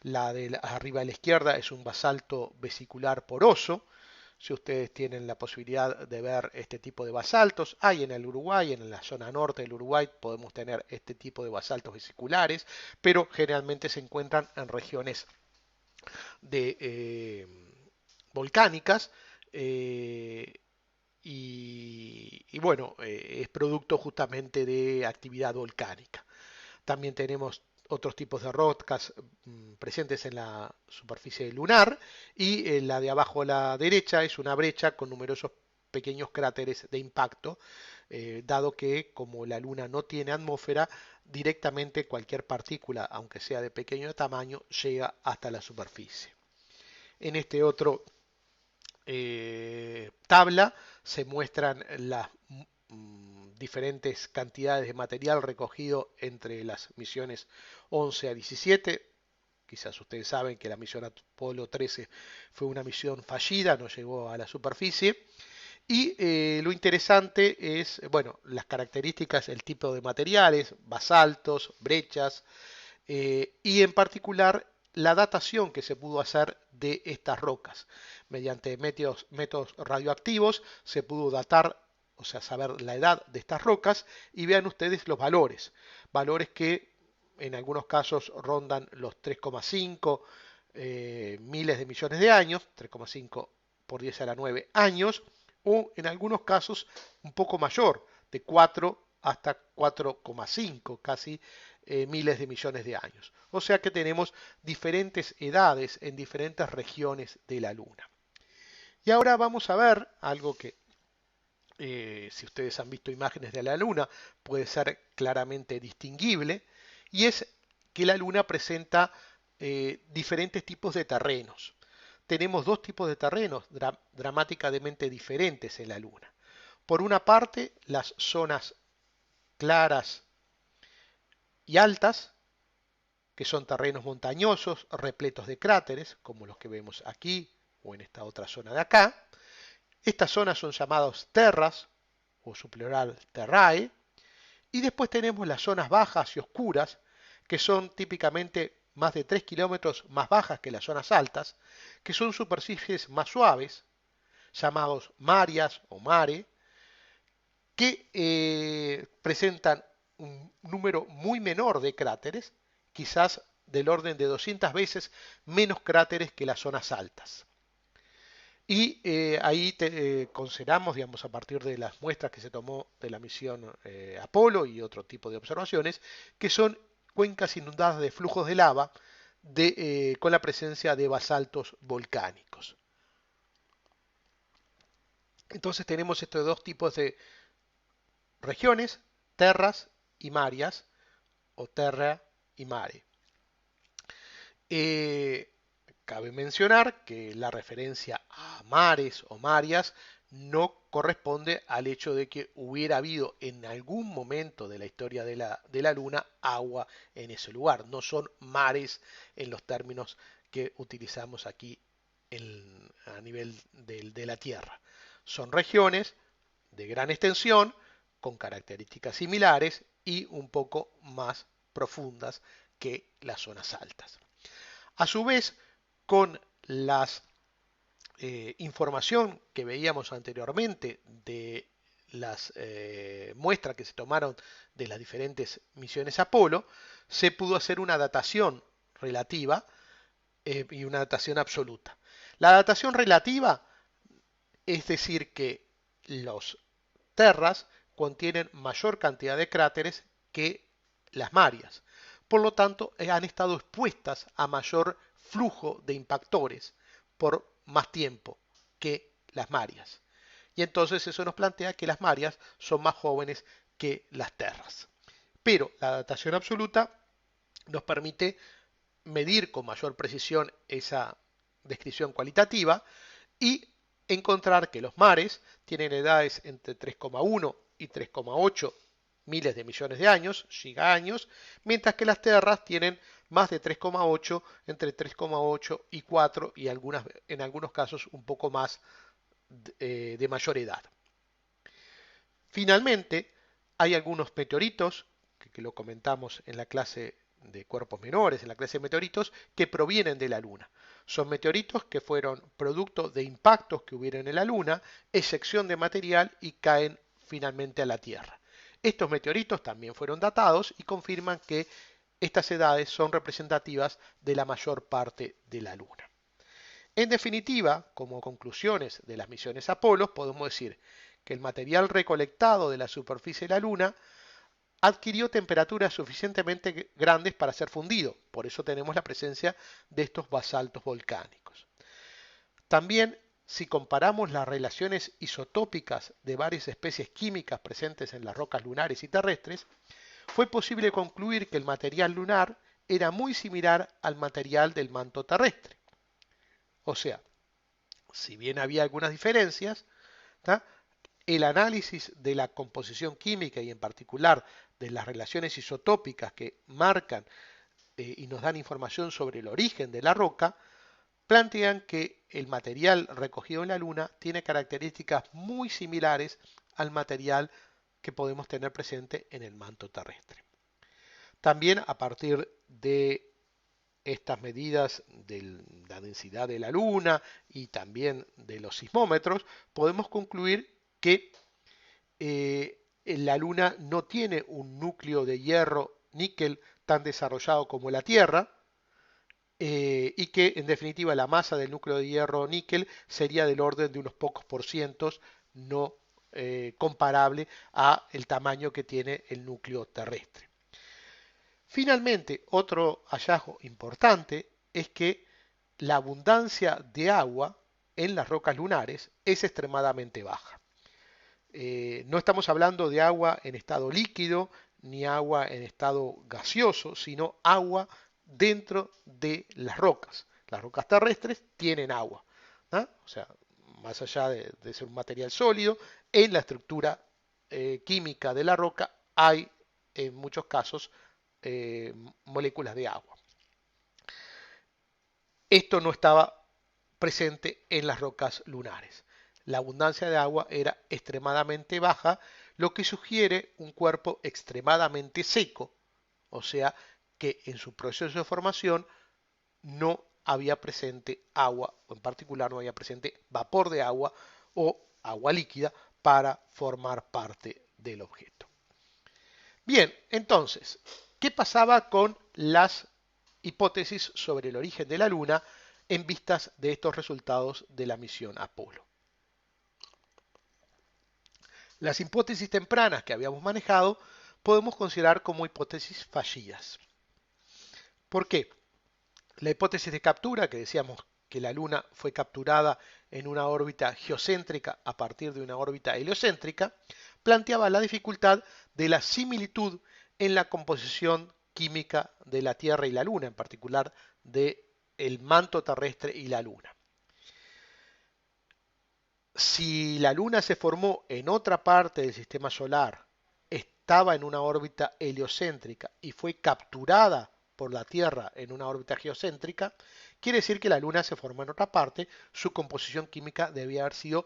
La de arriba a la izquierda es un basalto vesicular poroso, Si ustedes tienen la posibilidad de ver este tipo de basaltos, hay en el Uruguay, en la zona norte del Uruguay podemos tener este tipo de basaltos vesiculares, pero generalmente se encuentran en regiones de volcánicas eh, y bueno, es producto justamente de actividad volcánica. También tenemos otros tipos de rocas presentes en la superficie lunar y la de abajo a la derecha es una brecha con numerosos pequeños cráteres de impacto, dado que como la Luna no tiene atmósfera, directamente cualquier partícula, aunque sea de pequeño tamaño, llega hasta la superficie. En este otro tabla se muestran las diferentes cantidades de material recogido entre las misiones 11 a 17. Quizás ustedes saben que la misión Apolo 13 fue una misión fallida, no llegó a la superficie. Y lo interesante es, bueno, las características, el tipo de materiales, basaltos, brechas, y en particular la datación que se pudo hacer de estas rocas. Mediante métodos radioactivos se pudo datar, o sea, saber la edad de estas rocas y vean ustedes los valores. Valores que en algunos casos rondan los 3,5 miles de millones de años, 3,5 por 10 a la 9 años, o en algunos casos un poco mayor, de 4 hasta 4,5 casi miles de millones de años. O sea que tenemos diferentes edades en diferentes regiones de la Luna. Y ahora vamos a ver algo que, si ustedes han visto imágenes de la Luna, puede ser claramente distinguible, y es que la Luna presenta diferentes tipos de terrenos. Tenemos dos tipos de terrenos dramáticamente diferentes en la Luna. Por una parte, las zonas claras y altas, que son terrenos montañosos repletos de cráteres, como los que vemos aquí o en esta otra zona de acá. Estas zonas son llamadas terras, o su plural terrae, y después tenemos las zonas bajas y oscuras, que son típicamente más de 3 kilómetros más bajas que las zonas altas, que son superficies más suaves, llamados mareas o mare, que presentan un número muy menor de cráteres, quizás del orden de 200 veces menos cráteres que las zonas altas. Y ahí consideramos, digamos, a partir de las muestras que se tomó de la misión Apolo y otro tipo de observaciones, que son cuencas inundadas de flujos de lava con la presencia de basaltos volcánicos. Entonces tenemos estos dos tipos de regiones, terras y mareas, o terra y mare. Cabe mencionar que la referencia a mares o mareas no corresponde al hecho de que hubiera habido en algún momento de la historia de la Luna agua en ese lugar. No son mares en los términos que utilizamos aquí a nivel de la Tierra. Son regiones de gran extensión, con características similares y un poco más profundas que las zonas altas. A su vez, con la información que veíamos anteriormente de las muestras que se tomaron de las diferentes misiones Apolo, se pudo hacer una datación relativa y una datación absoluta. La datación relativa es decir que los terras contienen mayor cantidad de cráteres que las mareas. Por lo tanto, han estado expuestas a mayor flujo de impactores por más tiempo que las mareas. Y entonces eso nos plantea que las mareas son más jóvenes que las terras. Pero la datación absoluta nos permite medir con mayor precisión esa descripción cualitativa y encontrar que los mares tienen edades entre 3,1 y 3,8 miles de millones de años, gigaños, mientras que las tierras tienen más de 3,8, entre 3,8 y 4 y en algunos casos un poco más de mayor edad. Finalmente, hay algunos meteoritos, que lo comentamos en la clase de cuerpos menores, en la clase de meteoritos, que provienen de la Luna. Son meteoritos que fueron producto de impactos que hubieron en la Luna, eyección de material y caen finalmente a la Tierra. Estos meteoritos también fueron datados y confirman que estas edades son representativas de la mayor parte de la Luna. En definitiva, como conclusiones de las misiones Apolo, podemos decir que el material recolectado de la superficie de la Luna adquirió temperaturas suficientemente grandes para ser fundido. Por eso tenemos la presencia de estos basaltos volcánicos. También, si comparamos las relaciones isotópicas de varias especies químicas presentes en las rocas lunares y terrestres, fue posible concluir que el material lunar era muy similar al material del manto terrestre. O sea, si bien había algunas diferencias, ¿tá?, el análisis de la composición química y en particular de las relaciones isotópicas que marcan y nos dan información sobre el origen de la roca, plantean que el material recogido en la Luna tiene características muy similares al material que podemos tener presente en el manto terrestre. También a partir de estas medidas de la densidad de la Luna y también de los sismómetros, podemos concluir que la Luna no tiene un núcleo de hierro níquel tan desarrollado como la Tierra, y que en definitiva la masa del núcleo de hierro níquel sería del orden de unos pocos porcientos, no comparable a el tamaño que tiene el núcleo terrestre. Finalmente, otro hallazgo importante es que la abundancia de agua en las rocas lunares es extremadamente baja. No estamos hablando de agua en estado líquido ni agua en estado gaseoso, sino agua dentro de las rocas. Las rocas terrestres tienen agua, ¿no? O sea, más allá de ser un material sólido, en la estructura química de la roca hay en muchos casos moléculas de agua. Esto no estaba presente en las rocas lunares. La abundancia de agua era extremadamente baja, lo que sugiere un cuerpo extremadamente seco, o sea que en su proceso de formación no había presente agua, o en particular no había presente vapor de agua o agua líquida para formar parte del objeto. Bien, entonces, ¿qué pasaba con las hipótesis sobre el origen de la Luna en vistas de estos resultados de la misión Apolo? Las hipótesis tempranas que habíamos manejado podemos considerar como hipótesis fallidas. ¿Por qué? La hipótesis de captura, que decíamos que la Luna fue capturada en una órbita geocéntrica a partir de una órbita heliocéntrica, planteaba la dificultad de la similitud en la composición química de la Tierra y la Luna, en particular del manto terrestre y la Luna. Si la Luna se formó en otra parte del sistema solar, estaba en una órbita heliocéntrica y fue capturada por la Tierra en una órbita geocéntrica, quiere decir que la Luna se formó en otra parte, su composición química debía haber sido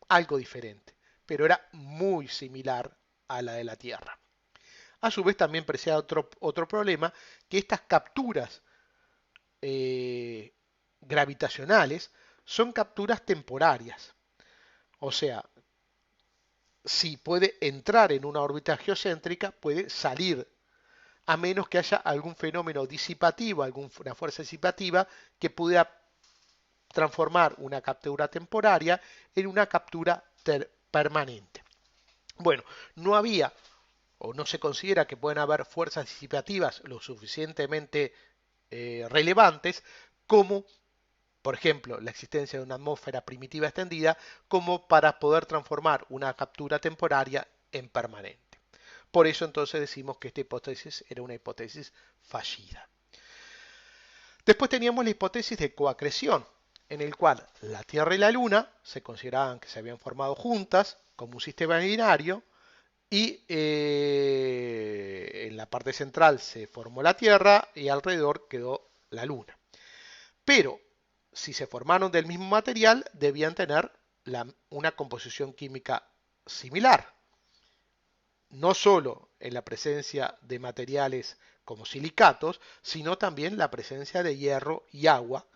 algo diferente, pero era muy similar a la de la Tierra. A su vez también presenta otro problema, que estas capturas gravitacionales son capturas temporarias. O sea, si puede entrar en una órbita geocéntrica, puede salir, a menos que haya algún fenómeno disipativo, alguna fuerza disipativa que pueda transformar una captura temporaria en una captura permanente. Bueno, no había o no se considera que pueden haber fuerzas disipativas lo suficientemente relevantes como, por ejemplo, la existencia de una atmósfera primitiva extendida, como para poder transformar una captura temporaria en permanente. Por eso entonces decimos que esta hipótesis era una hipótesis fallida. Después teníamos la hipótesis de coacreción, en el cual la Tierra y la Luna se consideraban que se habían formado juntas como un sistema binario, y en la parte central se formó la Tierra y alrededor quedó la Luna. Pero si se formaron del mismo material, debían tener una composición química similar. No solo en la presencia de materiales como silicatos, sino también la presencia de hierro y agua,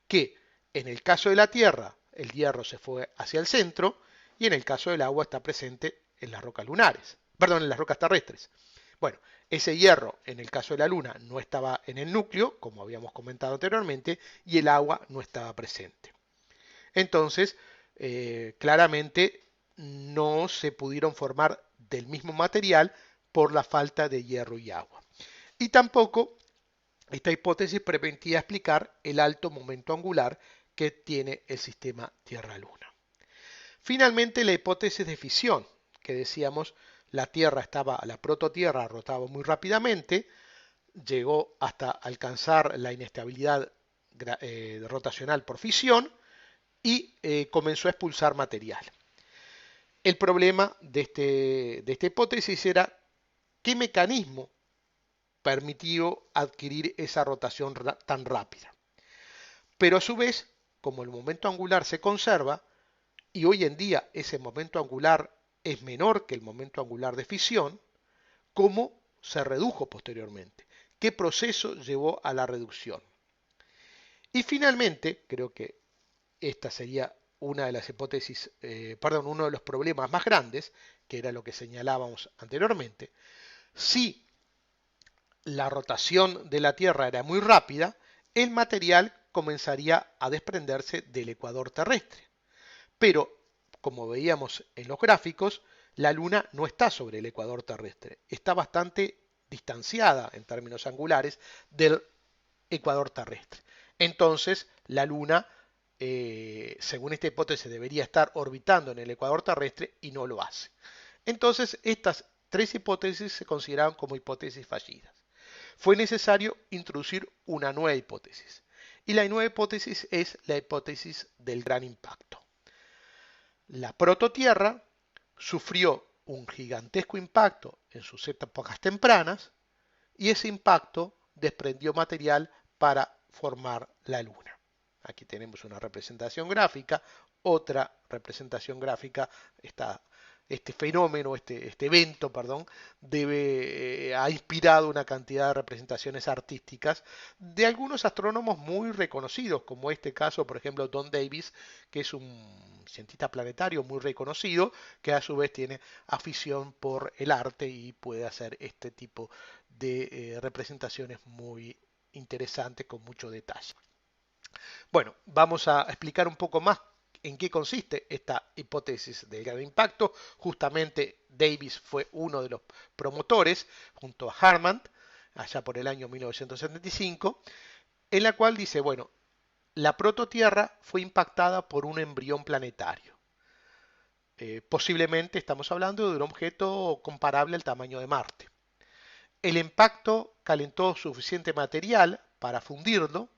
que en el caso de la Tierra el hierro se fue hacia el centro y en el caso del agua está presente en las rocas lunares, perdón, en las rocas terrestres. Bueno, ese hierro en el caso de la Luna no estaba en el núcleo, como habíamos comentado anteriormente, y el agua no estaba presente. Entonces, claramente no se pudieron formar del mismo material por la falta de hierro y agua. Y tampoco esta hipótesis permitía explicar el alto momento angular que tiene el sistema Tierra-Luna. Finalmente, la hipótesis de fisión, que decíamos la Tierra la prototierra rotaba muy rápidamente, llegó hasta alcanzar la inestabilidad rotacional por fisión y comenzó a expulsar material. El problema de esta hipótesis era qué mecanismo permitió adquirir esa rotación tan rápida. Pero a su vez, como el momento angular se conserva, y hoy en día ese momento angular es menor que el momento angular de fisión, ¿cómo se redujo posteriormente? ¿Qué proceso llevó a la reducción? Y finalmente, creo que esta sería una de las hipótesis, uno de los problemas más grandes, que era lo que señalábamos anteriormente. Si la rotación de la Tierra era muy rápida, el material comenzaría a desprenderse del ecuador terrestre. Pero, como veíamos en los gráficos, la Luna no está sobre el ecuador terrestre, está bastante distanciada en términos angulares del ecuador terrestre. Entonces, la Luna, según esta hipótesis, debería estar orbitando en el ecuador terrestre y no lo hace. Entonces, estas tres hipótesis se consideraban como hipótesis fallidas. Fue necesario introducir una nueva hipótesis. Y la nueva hipótesis es la hipótesis del gran impacto. La prototierra sufrió un gigantesco impacto en sus épocas tempranas y ese impacto desprendió material para formar la Luna. Aquí tenemos una representación gráfica, otra representación gráfica, este fenómeno, este evento, perdón, ha inspirado una cantidad de representaciones artísticas de algunos astrónomos muy reconocidos, como este caso, por ejemplo, Don Davis, que es un cientista planetario muy reconocido, que a su vez tiene afición por el arte y puede hacer este tipo de representaciones muy interesantes con mucho detalle. Bueno, vamos a explicar un poco más en qué consiste esta hipótesis del gran impacto. Justamente Davis fue uno de los promotores, junto a Hartmann, allá por el año 1975, en la cual dice, bueno, la prototierra fue impactada por un embrión planetario. Posiblemente estamos hablando de un objeto comparable al tamaño de Marte. El impacto calentó suficiente material para fundirlo.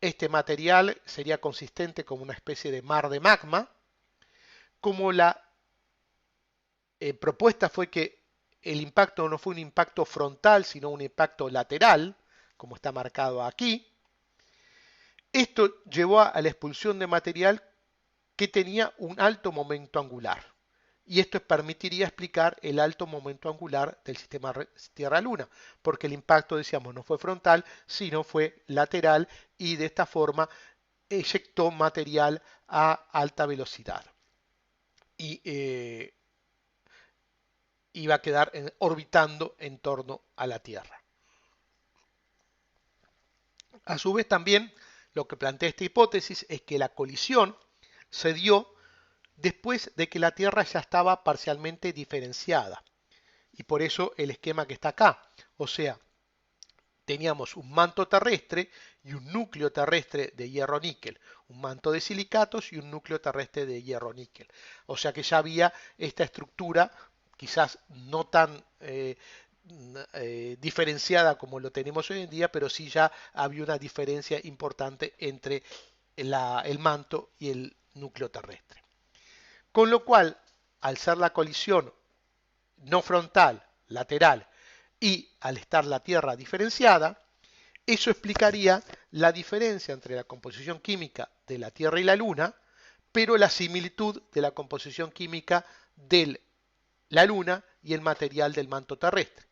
Este material sería consistente como una especie de mar de magma. Como la propuesta fue que el impacto no fue un impacto frontal, sino un impacto lateral, como está marcado aquí. Esto llevó a la expulsión de material que tenía un alto momento angular. Y esto permitiría explicar el alto momento angular del sistema Tierra-Luna, porque el impacto, decíamos, no fue frontal, sino fue lateral y de esta forma eyectó material a alta velocidad. Y iba a quedar orbitando en torno a la Tierra. A su vez también lo que plantea esta hipótesis es que la colisión se dio después de que la Tierra ya estaba parcialmente diferenciada. Y por eso el esquema que está acá. O sea, teníamos un manto terrestre y un núcleo terrestre de hierro-níquel, un manto de silicatos y un núcleo terrestre de hierro-níquel. O sea que ya había esta estructura, quizás no tan diferenciada como lo tenemos hoy en día, pero sí ya había una diferencia importante entre el manto y el núcleo terrestre. Con lo cual, al ser la colisión no frontal, lateral, y al estar la Tierra diferenciada, eso explicaría la diferencia entre la composición química de la Tierra y la Luna, pero la similitud de la composición química de la Luna y el material del manto terrestre,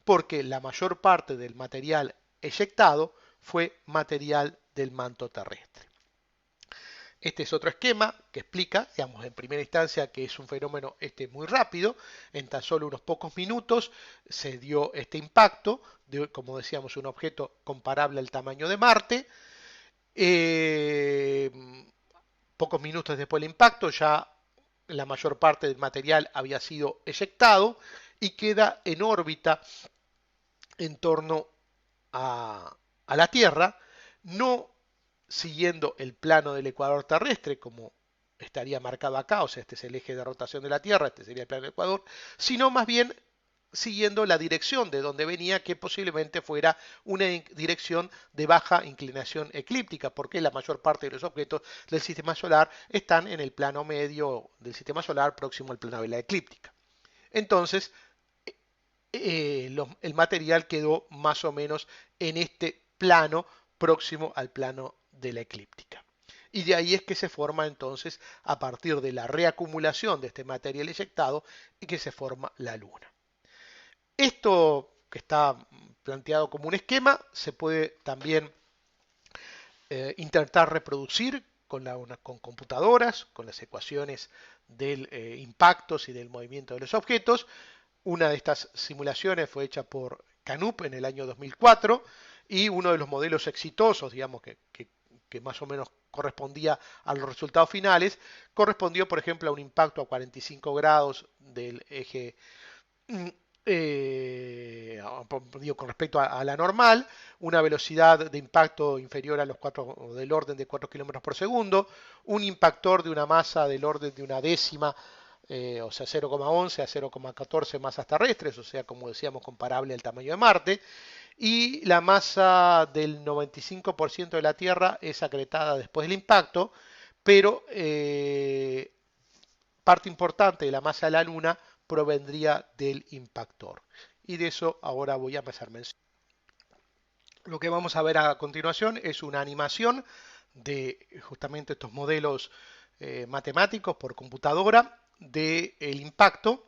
porque la mayor parte del material eyectado fue material del manto terrestre. Este es otro esquema que explica, digamos, en primera instancia que es un fenómeno muy rápido. En tan solo unos pocos minutos se dio este impacto de, como decíamos, un objeto comparable al tamaño de Marte. Pocos minutos después del impacto ya la mayor parte del material había sido eyectado y queda en órbita en torno a la Tierra, no siguiendo el plano del ecuador terrestre, como estaría marcado acá, o sea, este es el eje de rotación de la Tierra, este sería el plano del ecuador, sino más bien siguiendo la dirección de donde venía, que posiblemente fuera una dirección de baja inclinación eclíptica, porque la mayor parte de los objetos del sistema solar están en el plano medio del sistema solar, próximo al plano de la eclíptica. Entonces, el material quedó más o menos en este plano próximo al plano de la eclíptica. Y de ahí es que se forma entonces, a partir de la reacumulación de este material eyectado, y que se forma la Luna. Esto que está planteado como un esquema se puede también intentar reproducir con computadoras, con las ecuaciones del impactos y del movimiento de los objetos. Una de estas simulaciones fue hecha por Canup en el año 2004 y uno de los modelos exitosos, digamos, que más o menos correspondía a los resultados finales, correspondió, por ejemplo, a un impacto a 45 grados del eje, con respecto a la normal, una velocidad de impacto inferior a los 4, del orden de 4 km por segundo, un impactor de una masa del orden de una décima, o sea 0,11 a 0,14 masas terrestres, o sea, como decíamos, comparable al tamaño de Marte, y la masa del 95% de la Tierra es acretada después del impacto, pero parte importante de la masa de la Luna provendría del impactor. Y de eso ahora voy a empezar a mencionar. Lo que vamos a ver a continuación es una animación de justamente estos modelos matemáticos por computadora del impacto.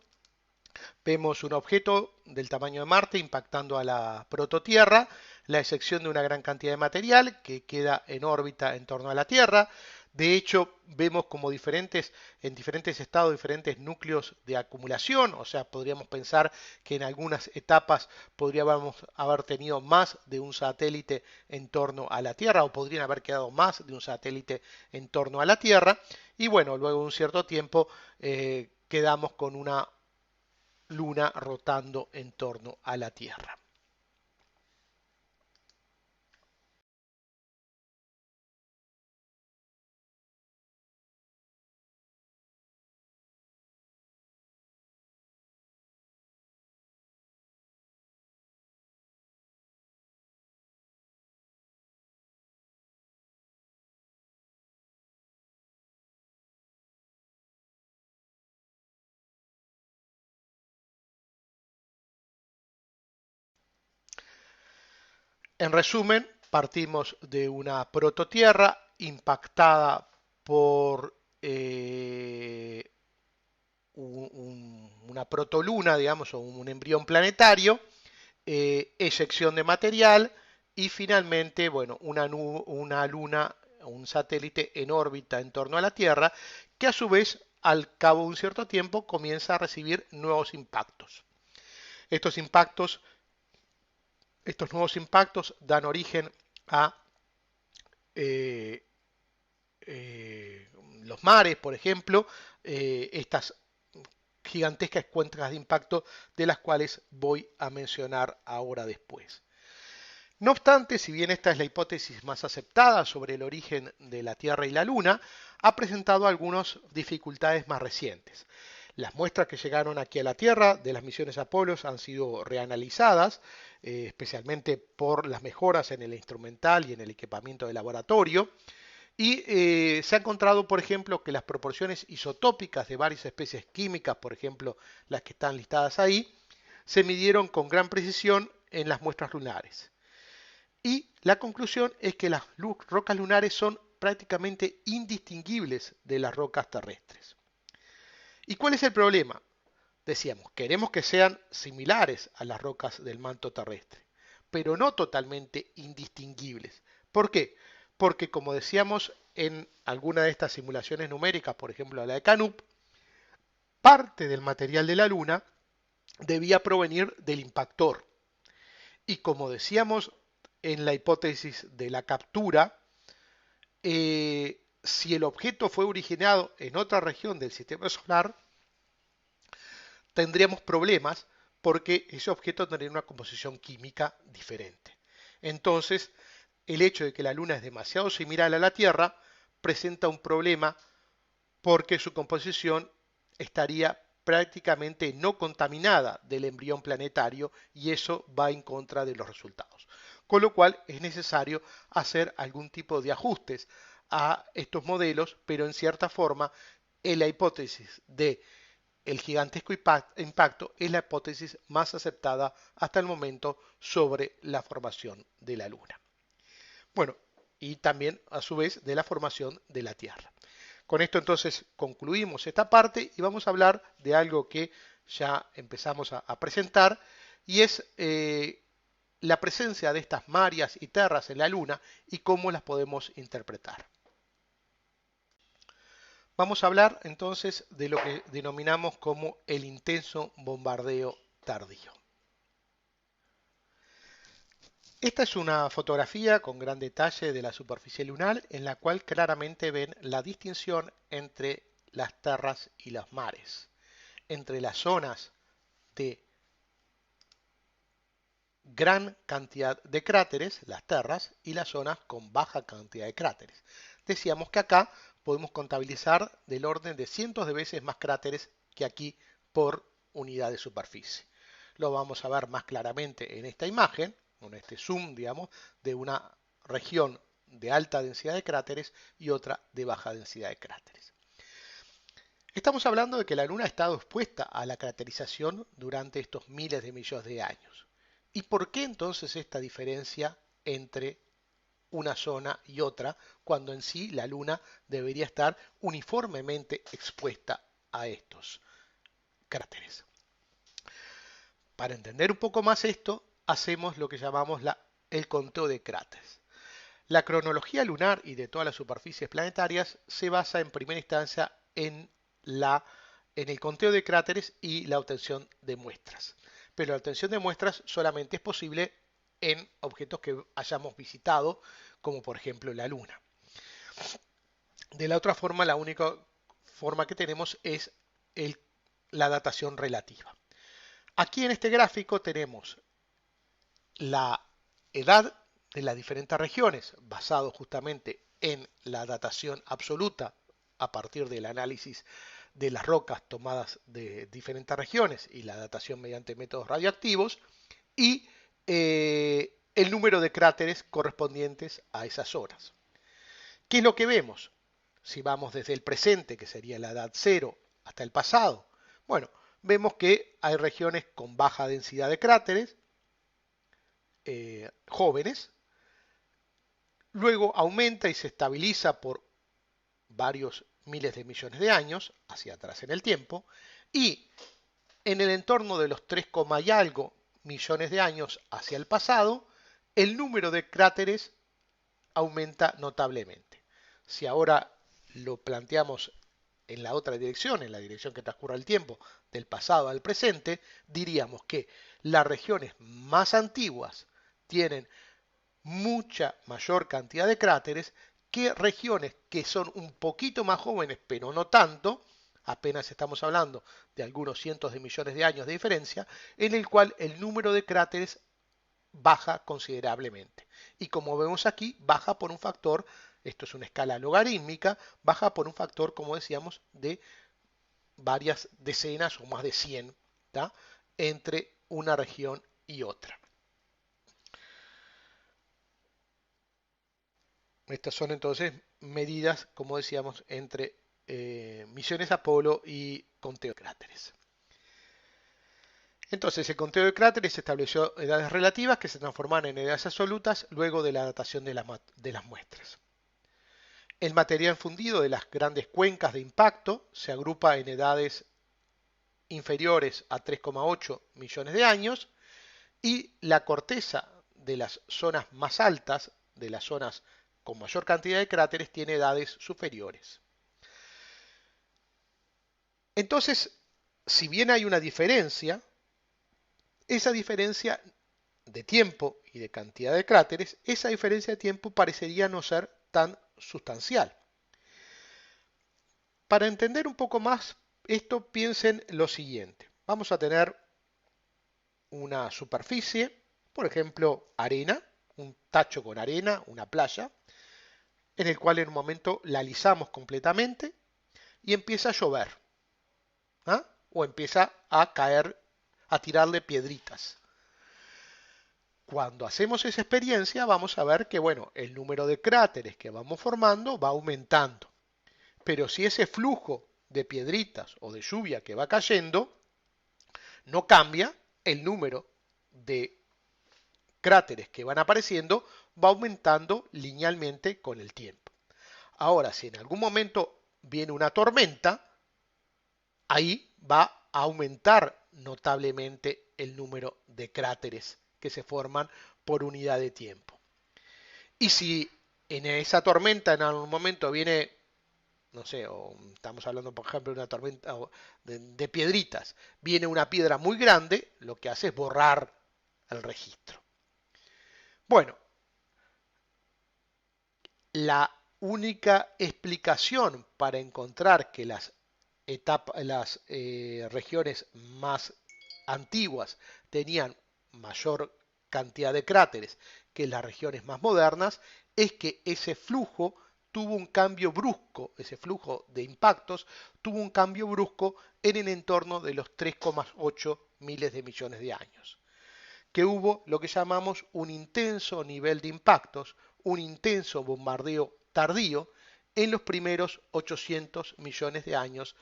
Vemos un objeto del tamaño de Marte impactando a la prototierra, la excepción de una gran cantidad de material que queda en órbita en torno a la Tierra. De hecho, vemos como en diferentes estados, diferentes núcleos de acumulación, o sea, podríamos pensar que en algunas etapas podríamos haber tenido más de un satélite en torno a la Tierra, o podrían haber quedado más de un satélite en torno a la Tierra, y bueno, luego de un cierto tiempo quedamos con una Luna rotando en torno a la Tierra. En resumen, partimos de una prototierra impactada por una protoluna, digamos, o un embrión planetario, eyección de material y finalmente, bueno, una luna, un satélite en órbita en torno a la Tierra, que a su vez, al cabo de un cierto tiempo, comienza a recibir nuevos impactos. Estos nuevos impactos dan origen a eh, los mares, por ejemplo, estas gigantescas cuencas de impacto de las cuales voy a mencionar ahora después. No obstante, si bien esta es la hipótesis más aceptada sobre el origen de la Tierra y la Luna, ha presentado algunas dificultades más recientes. Las muestras que llegaron aquí a la Tierra de las misiones Apolo han sido reanalizadas, especialmente por las mejoras en el instrumental y en el equipamiento de laboratorio. Y se ha encontrado, por ejemplo, que las proporciones isotópicas de varias especies químicas, por ejemplo, las que están listadas ahí, se midieron con gran precisión en las muestras lunares. Y la conclusión es que las rocas lunares son prácticamente indistinguibles de las rocas terrestres. ¿Y cuál es el problema? Decíamos, queremos que sean similares a las rocas del manto terrestre, pero no totalmente indistinguibles. ¿Por qué? Porque como decíamos en alguna de estas simulaciones numéricas, por ejemplo la de Canup, parte del material de la Luna debía provenir del impactor. Y como decíamos en la hipótesis de la captura, si el objeto fue originado en otra región del sistema solar, tendríamos problemas porque ese objeto tendría una composición química diferente. Entonces, el hecho de que la Luna es demasiado similar a la Tierra presenta un problema porque su composición estaría prácticamente no contaminada del embrión planetario y eso va en contra de los resultados. Con lo cual es necesario hacer algún tipo de ajustes a estos modelos, pero en cierta forma en la hipótesis de el gigantesco impacto es la hipótesis más aceptada hasta el momento sobre la formación de la Luna. Bueno, y también a su vez de la formación de la Tierra. Con esto entonces concluimos esta parte y vamos a hablar de algo que ya empezamos a presentar y es la presencia de estas mareas y terras en la Luna y cómo las podemos interpretar. Vamos a hablar entonces de lo que denominamos como el intenso bombardeo tardío. Esta es una fotografía con gran detalle de la superficie lunar en la cual claramente ven la distinción entre las terras y los mares, entre las zonas de gran cantidad de cráteres, las terras, y las zonas con baja cantidad de cráteres. Decíamos que acá podemos contabilizar del orden de cientos de veces más cráteres que aquí por unidad de superficie. Lo vamos a ver más claramente en esta imagen, con este zoom, digamos, de una región de alta densidad de cráteres y otra de baja densidad de cráteres. Estamos hablando de que la Luna ha estado expuesta a la craterización durante estos miles de millones de años. ¿Y por qué entonces esta diferencia entre una zona y otra cuando en sí la Luna debería estar uniformemente expuesta a estos cráteres? Para entender un poco más esto, hacemos lo que llamamos el conteo de cráteres. La cronología lunar y de todas las superficies planetarias se basa en primera instancia en el conteo de cráteres y la obtención de muestras. Pero la obtención de muestras solamente es posible en objetos que hayamos visitado, como por ejemplo la Luna. De la otra forma, la única forma que tenemos es la datación relativa. Aquí en este gráfico tenemos la edad de las diferentes regiones, basado justamente en la datación absoluta a partir del análisis de las rocas tomadas de diferentes regiones y la datación mediante métodos radioactivos, y el número de cráteres correspondientes a esas zonas. ¿Qué es lo que vemos? Si vamos desde el presente, que sería la edad cero, hasta el pasado, bueno, vemos que hay regiones con baja densidad de cráteres, jóvenes, luego aumenta y se estabiliza por varios miles de millones de años hacia atrás en el tiempo, y en el entorno de los 3, y algo millones de años hacia el pasado, el número de cráteres aumenta notablemente. Si ahora lo planteamos en la otra dirección, en la dirección que transcurre el tiempo, del pasado al presente, diríamos que las regiones más antiguas tienen mucha mayor cantidad de cráteres que regiones que son un poquito más jóvenes, pero no tanto, apenas estamos hablando de algunos cientos de millones de años de diferencia, en el cual el número de cráteres baja considerablemente. Y como vemos aquí, baja por un factor, esto es una escala logarítmica, baja por un factor, como decíamos, de varias decenas o más de 100, ¿tá?, entre una región y otra. Estas son entonces medidas, como decíamos, entre misiones Apolo y conteo de cráteres. Entonces, el conteo de cráteres estableció edades relativas que se transforman en edades absolutas luego de la datación de las muestras. El material fundido de las grandes cuencas de impacto se agrupa en edades inferiores a 3,8 millones de años y la corteza de las zonas más altas, de las zonas con mayor cantidad de cráteres, tiene edades superiores. Entonces, si bien hay una diferencia, esa diferencia de tiempo y de cantidad de cráteres, esa diferencia de tiempo parecería no ser tan sustancial. Para entender un poco más esto, piensen lo siguiente. Vamos a tener una superficie, por ejemplo, arena, un tacho con arena, una playa, en el cual en un momento la alisamos completamente y empieza a llover, ¿ah? O empieza a caer, a tirarle piedritas. Cuando hacemos esa experiencia vamos a ver que, bueno, el número de cráteres que vamos formando va aumentando. Pero si ese flujo de piedritas o de lluvia que va cayendo no cambia, el número de cráteres que van apareciendo va aumentando linealmente con el tiempo. Ahora, si en algún momento viene una tormenta, ahí va a aumentar notablemente el número de cráteres que se forman por unidad de tiempo. Y si en esa tormenta en algún momento viene, no sé, o estamos hablando por ejemplo de una tormenta de piedritas, viene una piedra muy grande, lo que hace es borrar el registro. Bueno, la única explicación para encontrar que las regiones más antiguas tenían mayor cantidad de cráteres que las regiones más modernas es que ese flujo tuvo un cambio brusco, ese flujo de impactos tuvo un cambio brusco en el entorno de los 3,8 miles de millones de años, que hubo lo que llamamos un intenso nivel de impactos, un intenso bombardeo tardío en los primeros 800 millones de años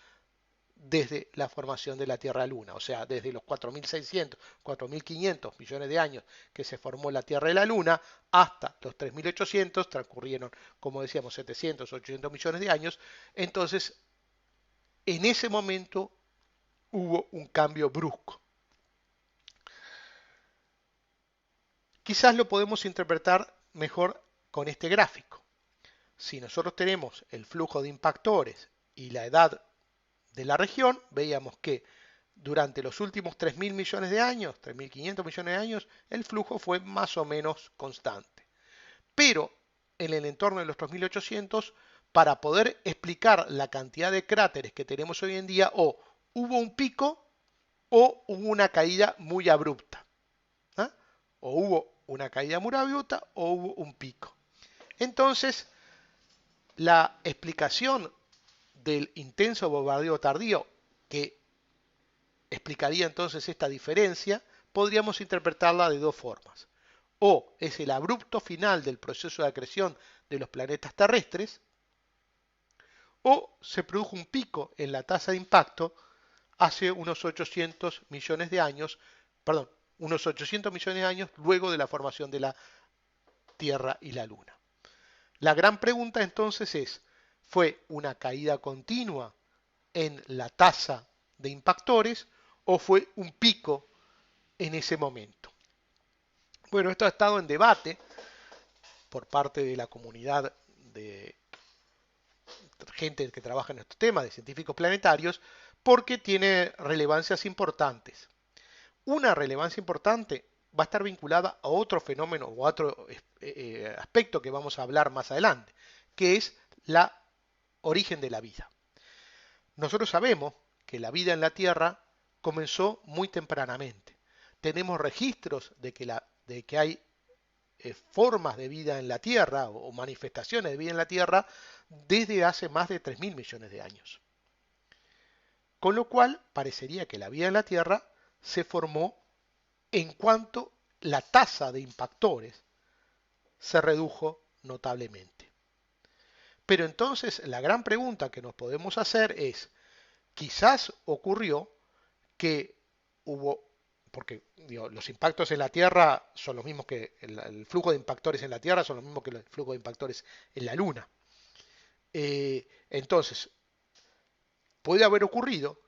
desde la formación de la Tierra-Luna, o sea, desde los 4.600, 4.500 millones de años que se formó la Tierra y la Luna, hasta los 3.800, transcurrieron, como decíamos, 700, 800 millones de años. Entonces, en ese momento hubo un cambio brusco. Quizás lo podemos interpretar mejor con este gráfico. Si nosotros tenemos el flujo de impactores y la edad de la región, veíamos que durante los últimos 3.000 millones de años, 3.500 millones de años, el flujo fue más o menos constante. Pero en el entorno de los 2.800, para poder explicar la cantidad de cráteres que tenemos hoy en día, o hubo un pico o hubo una caída muy abrupta. ¿Ah? O hubo una caída muy abrupta o hubo un pico. Entonces, la explicación del intenso bombardeo tardío, que explicaría entonces esta diferencia, podríamos interpretarla de dos formas. O es el abrupto final del proceso de acreción de los planetas terrestres, o se produjo un pico en la tasa de impacto hace unos 800 millones de años, perdón, unos 800 millones de años luego de la formación de la Tierra y la Luna. La gran pregunta entonces es, ¿fue una caída continua en la tasa de impactores o fue un pico en ese momento? Bueno, esto ha estado en debate por parte de la comunidad de gente que trabaja en estos temas, de científicos planetarios, porque tiene relevancias importantes. Una relevancia importante va a estar vinculada a otro fenómeno o a otro aspecto que vamos a hablar más adelante, que es la origen de la vida. Nosotros sabemos que la vida en la Tierra comenzó muy tempranamente. Tenemos registros de que hay formas de vida en la Tierra o manifestaciones de vida en la Tierra desde hace más de 3.000 millones de años. Con lo cual, parecería que la vida en la Tierra se formó en cuanto la tasa de impactores se redujo notablemente. Pero entonces la gran pregunta que nos podemos hacer es, quizás ocurrió que hubo, porque los impactos en la Tierra son los mismos que el flujo de impactores en la Tierra son los mismos que el flujo de impactores en la Luna. Entonces, puede haber ocurrido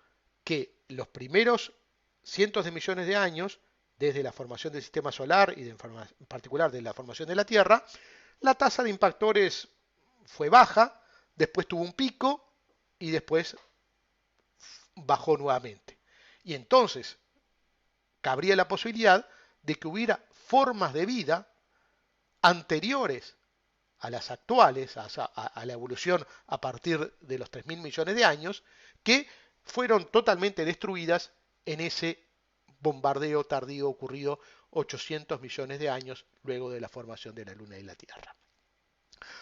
que los primeros cientos de millones de años, desde la formación del sistema solar y en particular de la formación de la Tierra, la tasa de impactores fue baja, después tuvo un pico y después bajó nuevamente. Y entonces cabría la posibilidad de que hubiera formas de vida anteriores a las actuales, a la evolución a partir de los 3.000 millones de años, que fueron totalmente destruidas en ese bombardeo tardío ocurrido 800 millones de años luego de la formación de la Luna y la Tierra.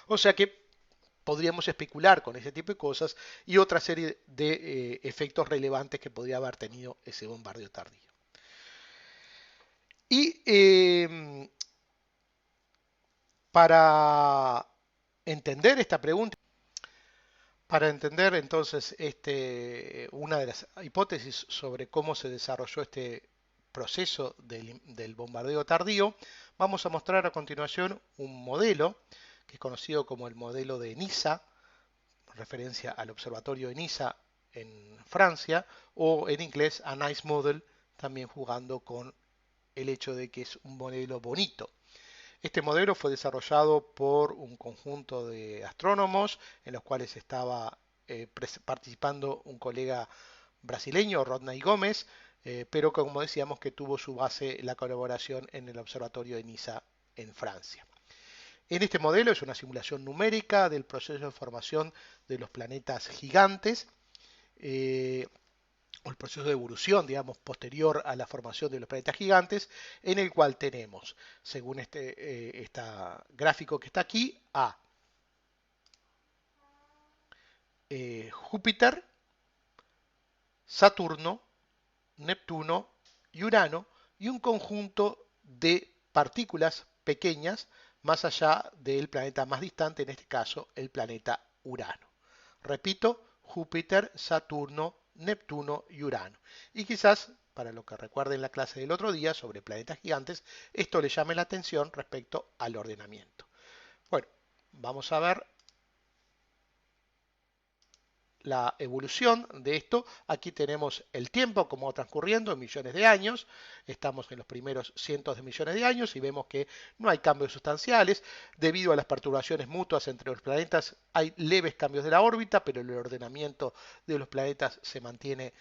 O sea que podríamos especular con ese tipo de cosas y otra serie de efectos relevantes que podría haber tenido ese bombardeo tardío. Y para entender esta pregunta, para entender entonces una de las hipótesis sobre cómo se desarrolló este proceso del bombardeo tardío, vamos a mostrar a continuación un modelo que es conocido como el modelo de Niza, referencia al observatorio de Niza en Francia, o en inglés a Nice Model, también jugando con el hecho de que es un modelo bonito. Este modelo fue desarrollado por un conjunto de astrónomos en los cuales estaba participando un colega brasileño, Rodney Gómez, pero como decíamos que tuvo su base la colaboración en el observatorio de Niza en Francia. En este modelo es una simulación numérica del proceso de formación de los planetas gigantes, o el proceso de evolución, digamos, posterior a la formación de los planetas gigantes, en el cual tenemos, según este gráfico que está aquí, a Júpiter, Saturno, Neptuno y Urano, y un conjunto de partículas pequeñas más allá del planeta más distante, en este caso el planeta Urano. Repito, Júpiter, Saturno, Neptuno y Urano. Y quizás, para lo que recuerden la clase del otro día sobre planetas gigantes, esto le llame la atención respecto al ordenamiento. Bueno, vamos a ver la evolución de esto. Aquí tenemos el tiempo como va transcurriendo en millones de años. Estamos en los primeros cientos de millones de años y vemos que no hay cambios sustanciales. Debido a las perturbaciones mutuas entre los planetas hay leves cambios de la órbita, pero el ordenamiento de los planetas se mantiene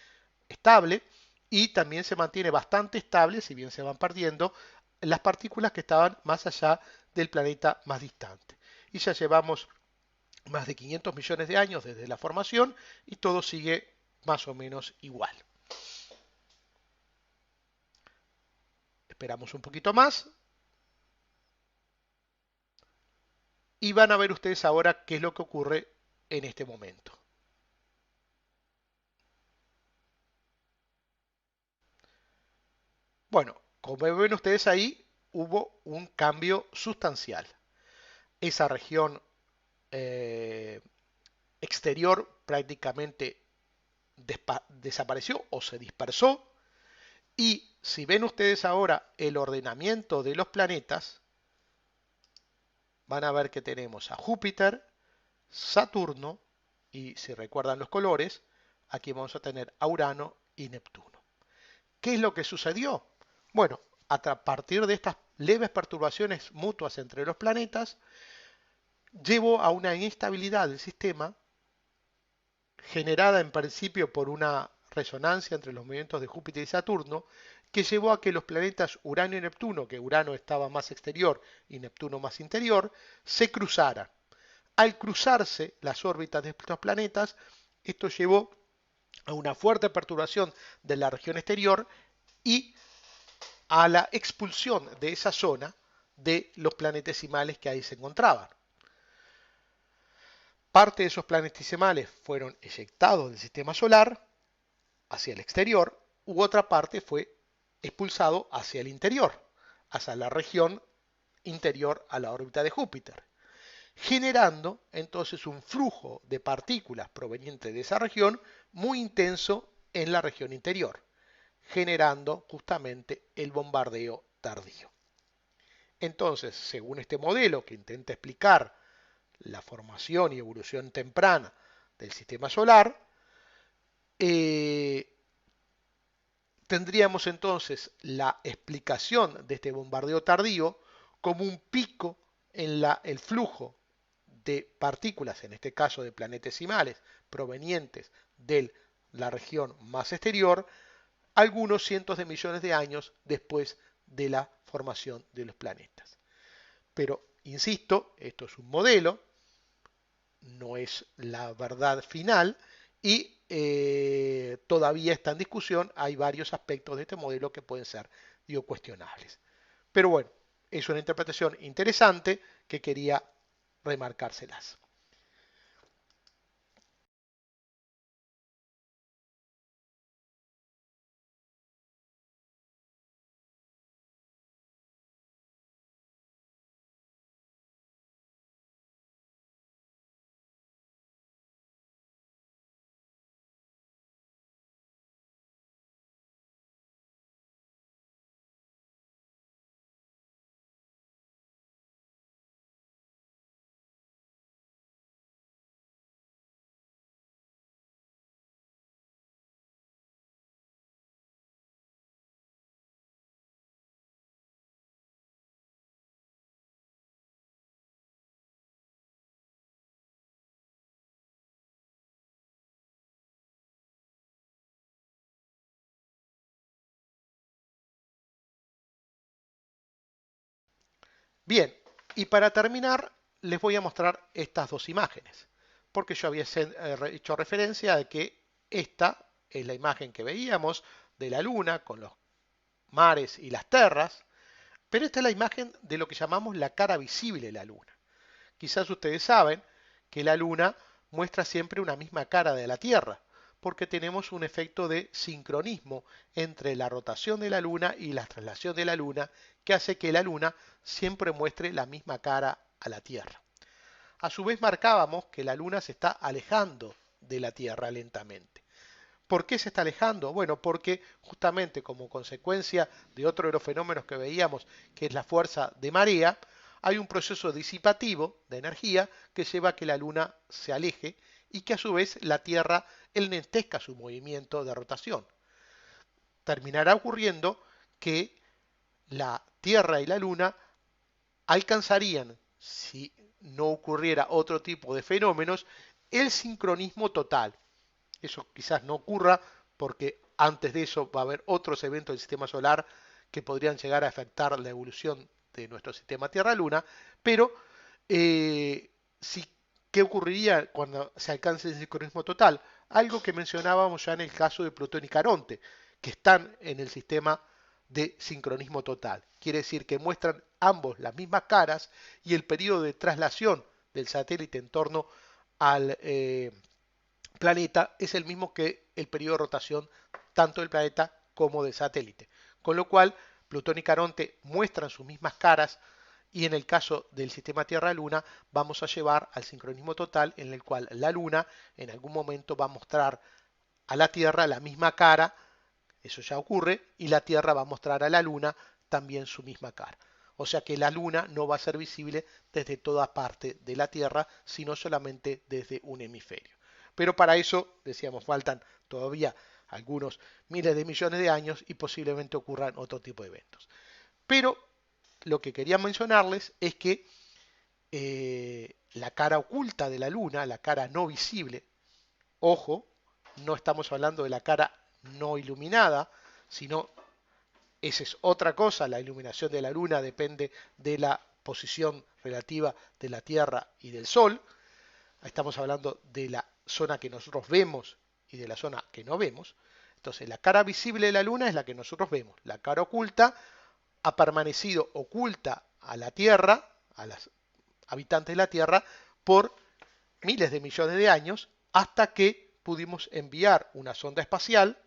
estable y también se mantiene bastante estable, si bien se van perdiendo, las partículas que estaban más allá del planeta más distante. Y ya llevamos más de 500 millones de años desde la formación y todo sigue más o menos igual. Esperamos un poquito más y van a ver ustedes ahora qué es lo que ocurre en este momento. Bueno, como ven ustedes ahí, hubo un cambio sustancial. Esa región exterior prácticamente desapareció o se dispersó. Y si ven ustedes ahora el ordenamiento de los planetas, van a ver que tenemos a Júpiter, Saturno, y si recuerdan los colores, aquí vamos a tener a Urano y Neptuno. ¿Qué es lo que sucedió? Bueno, a partir de estas leves perturbaciones mutuas entre los planetas, llevó a una inestabilidad del sistema generada en principio por una resonancia entre los movimientos de Júpiter y Saturno, que llevó a que los planetas Urano y Neptuno, que Urano estaba más exterior y Neptuno más interior, se cruzaran. Al cruzarse las órbitas de estos planetas, esto llevó a una fuerte perturbación de la región exterior y a la expulsión de esa zona de los planetesimales que ahí se encontraban. Parte de esos planetesimales fueron eyectados del sistema solar hacia el exterior, u otra parte fue expulsado hacia el interior, hacia la región interior a la órbita de Júpiter, generando entonces un flujo de partículas provenientes de esa región muy intenso en la región interior, generando justamente el bombardeo tardío. Entonces, según este modelo que intenta explicar la formación y evolución temprana del sistema solar, Tendríamos entonces la explicación de este bombardeo tardío como un pico en el flujo de partículas, en este caso de planetesimales, provenientes de la región más exterior, algunos cientos de millones de años después de la formación de los planetas. Pero, insisto, esto es un modelo, no es la verdad final y todavía está en discusión. Hay varios aspectos de este modelo que pueden ser, digo, cuestionables. Pero bueno, es una interpretación interesante que quería remarcárselas. Bien, y para terminar, les voy a mostrar estas dos imágenes, porque yo había hecho referencia a que esta es la imagen que veíamos de la Luna con los mares y las terras, pero esta es la imagen de lo que llamamos la cara visible de la Luna. Quizás ustedes saben que la Luna muestra siempre una misma cara de la Tierra, porque tenemos un efecto de sincronismo entre la rotación de la Luna y la traslación de la Luna, que hace que la Luna siempre muestre la misma cara a la Tierra. A su vez marcábamos que la Luna se está alejando de la Tierra lentamente. ¿Por qué se está alejando? Bueno, porque justamente como consecuencia de otro de los fenómenos que veíamos, que es la fuerza de marea, hay un proceso disipativo de energía que lleva a que la Luna se aleje y que a su vez la Tierra enlentezca su movimiento de rotación. Terminará ocurriendo que la Tierra y la Luna alcanzarían, si no ocurriera otro tipo de fenómenos, el sincronismo total. Eso quizás no ocurra porque antes de eso va a haber otros eventos del sistema solar que podrían llegar a afectar la evolución de nuestro sistema Tierra-Luna, pero sí, ¿qué ocurriría cuando se alcance el sincronismo total? Algo que mencionábamos ya en el caso de Plutón y Caronte, que están en el sistema de sincronismo total. Quiere decir que muestran ambos las mismas caras y el periodo de traslación del satélite en torno al planeta es el mismo que el periodo de rotación tanto del planeta como del satélite. Con lo cual, Plutón y Caronte muestran sus mismas caras y en el caso del sistema Tierra-Luna vamos a llevar al sincronismo total en el cual la Luna en algún momento va a mostrar a la Tierra la misma cara, eso ya ocurre, y la Tierra va a mostrar a la Luna también su misma cara. O sea que la Luna no va a ser visible desde toda parte de la Tierra, sino solamente desde un hemisferio. Pero para eso, decíamos, faltan todavía algunos miles de millones de años y posiblemente ocurran otro tipo de eventos. Pero lo que quería mencionarles es que la cara oculta de la Luna, la cara no visible, ojo, no estamos hablando de la cara no iluminada, sino esa es otra cosa, la iluminación de la Luna depende de la posición relativa de la Tierra y del Sol. Estamos hablando de la zona que nosotros vemos y de la zona que no vemos. Entonces, la cara visible de la Luna es la que nosotros vemos. La cara oculta ha permanecido oculta a la Tierra, a los habitantes de la Tierra, por miles de millones de años, hasta que pudimos enviar una sonda espacial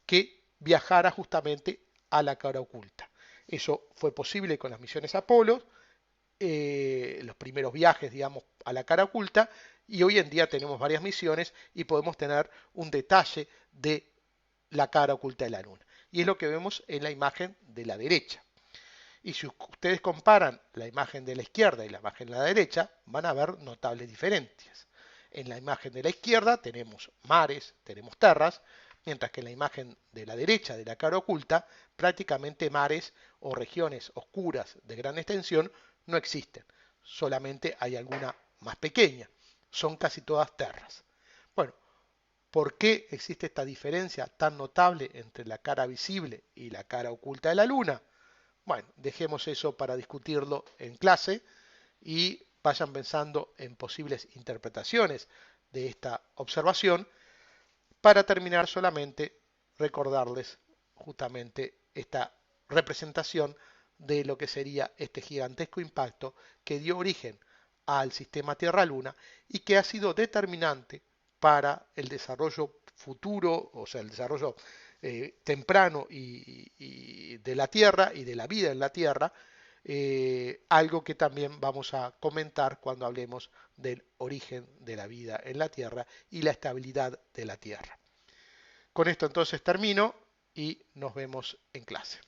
que viajara justamente a la cara oculta. Eso fue posible con las misiones Apolo, los primeros viajes, digamos, a la cara oculta, y hoy en día tenemos varias misiones y podemos tener un detalle de la cara oculta de la Luna. Y es lo que vemos en la imagen de la derecha. Y si ustedes comparan la imagen de la izquierda y la imagen de la derecha, van a ver notables diferencias. En la imagen de la izquierda tenemos mares, tenemos terras, mientras que en la imagen de la derecha de la cara oculta, prácticamente mares o regiones oscuras de gran extensión no existen, solamente hay alguna más pequeña, son casi todas terras. Bueno, ¿por qué existe esta diferencia tan notable entre la cara visible y la cara oculta de la Luna? Bueno, dejemos eso para discutirlo en clase y vayan pensando en posibles interpretaciones de esta observación. Para terminar, solamente recordarles justamente esta representación de lo que sería este gigantesco impacto que dio origen al sistema Tierra-Luna y que ha sido determinante para el desarrollo futuro, o sea, el desarrollo temprano de la Tierra y de la vida en la Tierra, algo que también vamos a comentar cuando hablemos del origen de la vida en la Tierra y la estabilidad de la Tierra. Con esto entonces termino y nos vemos en clase.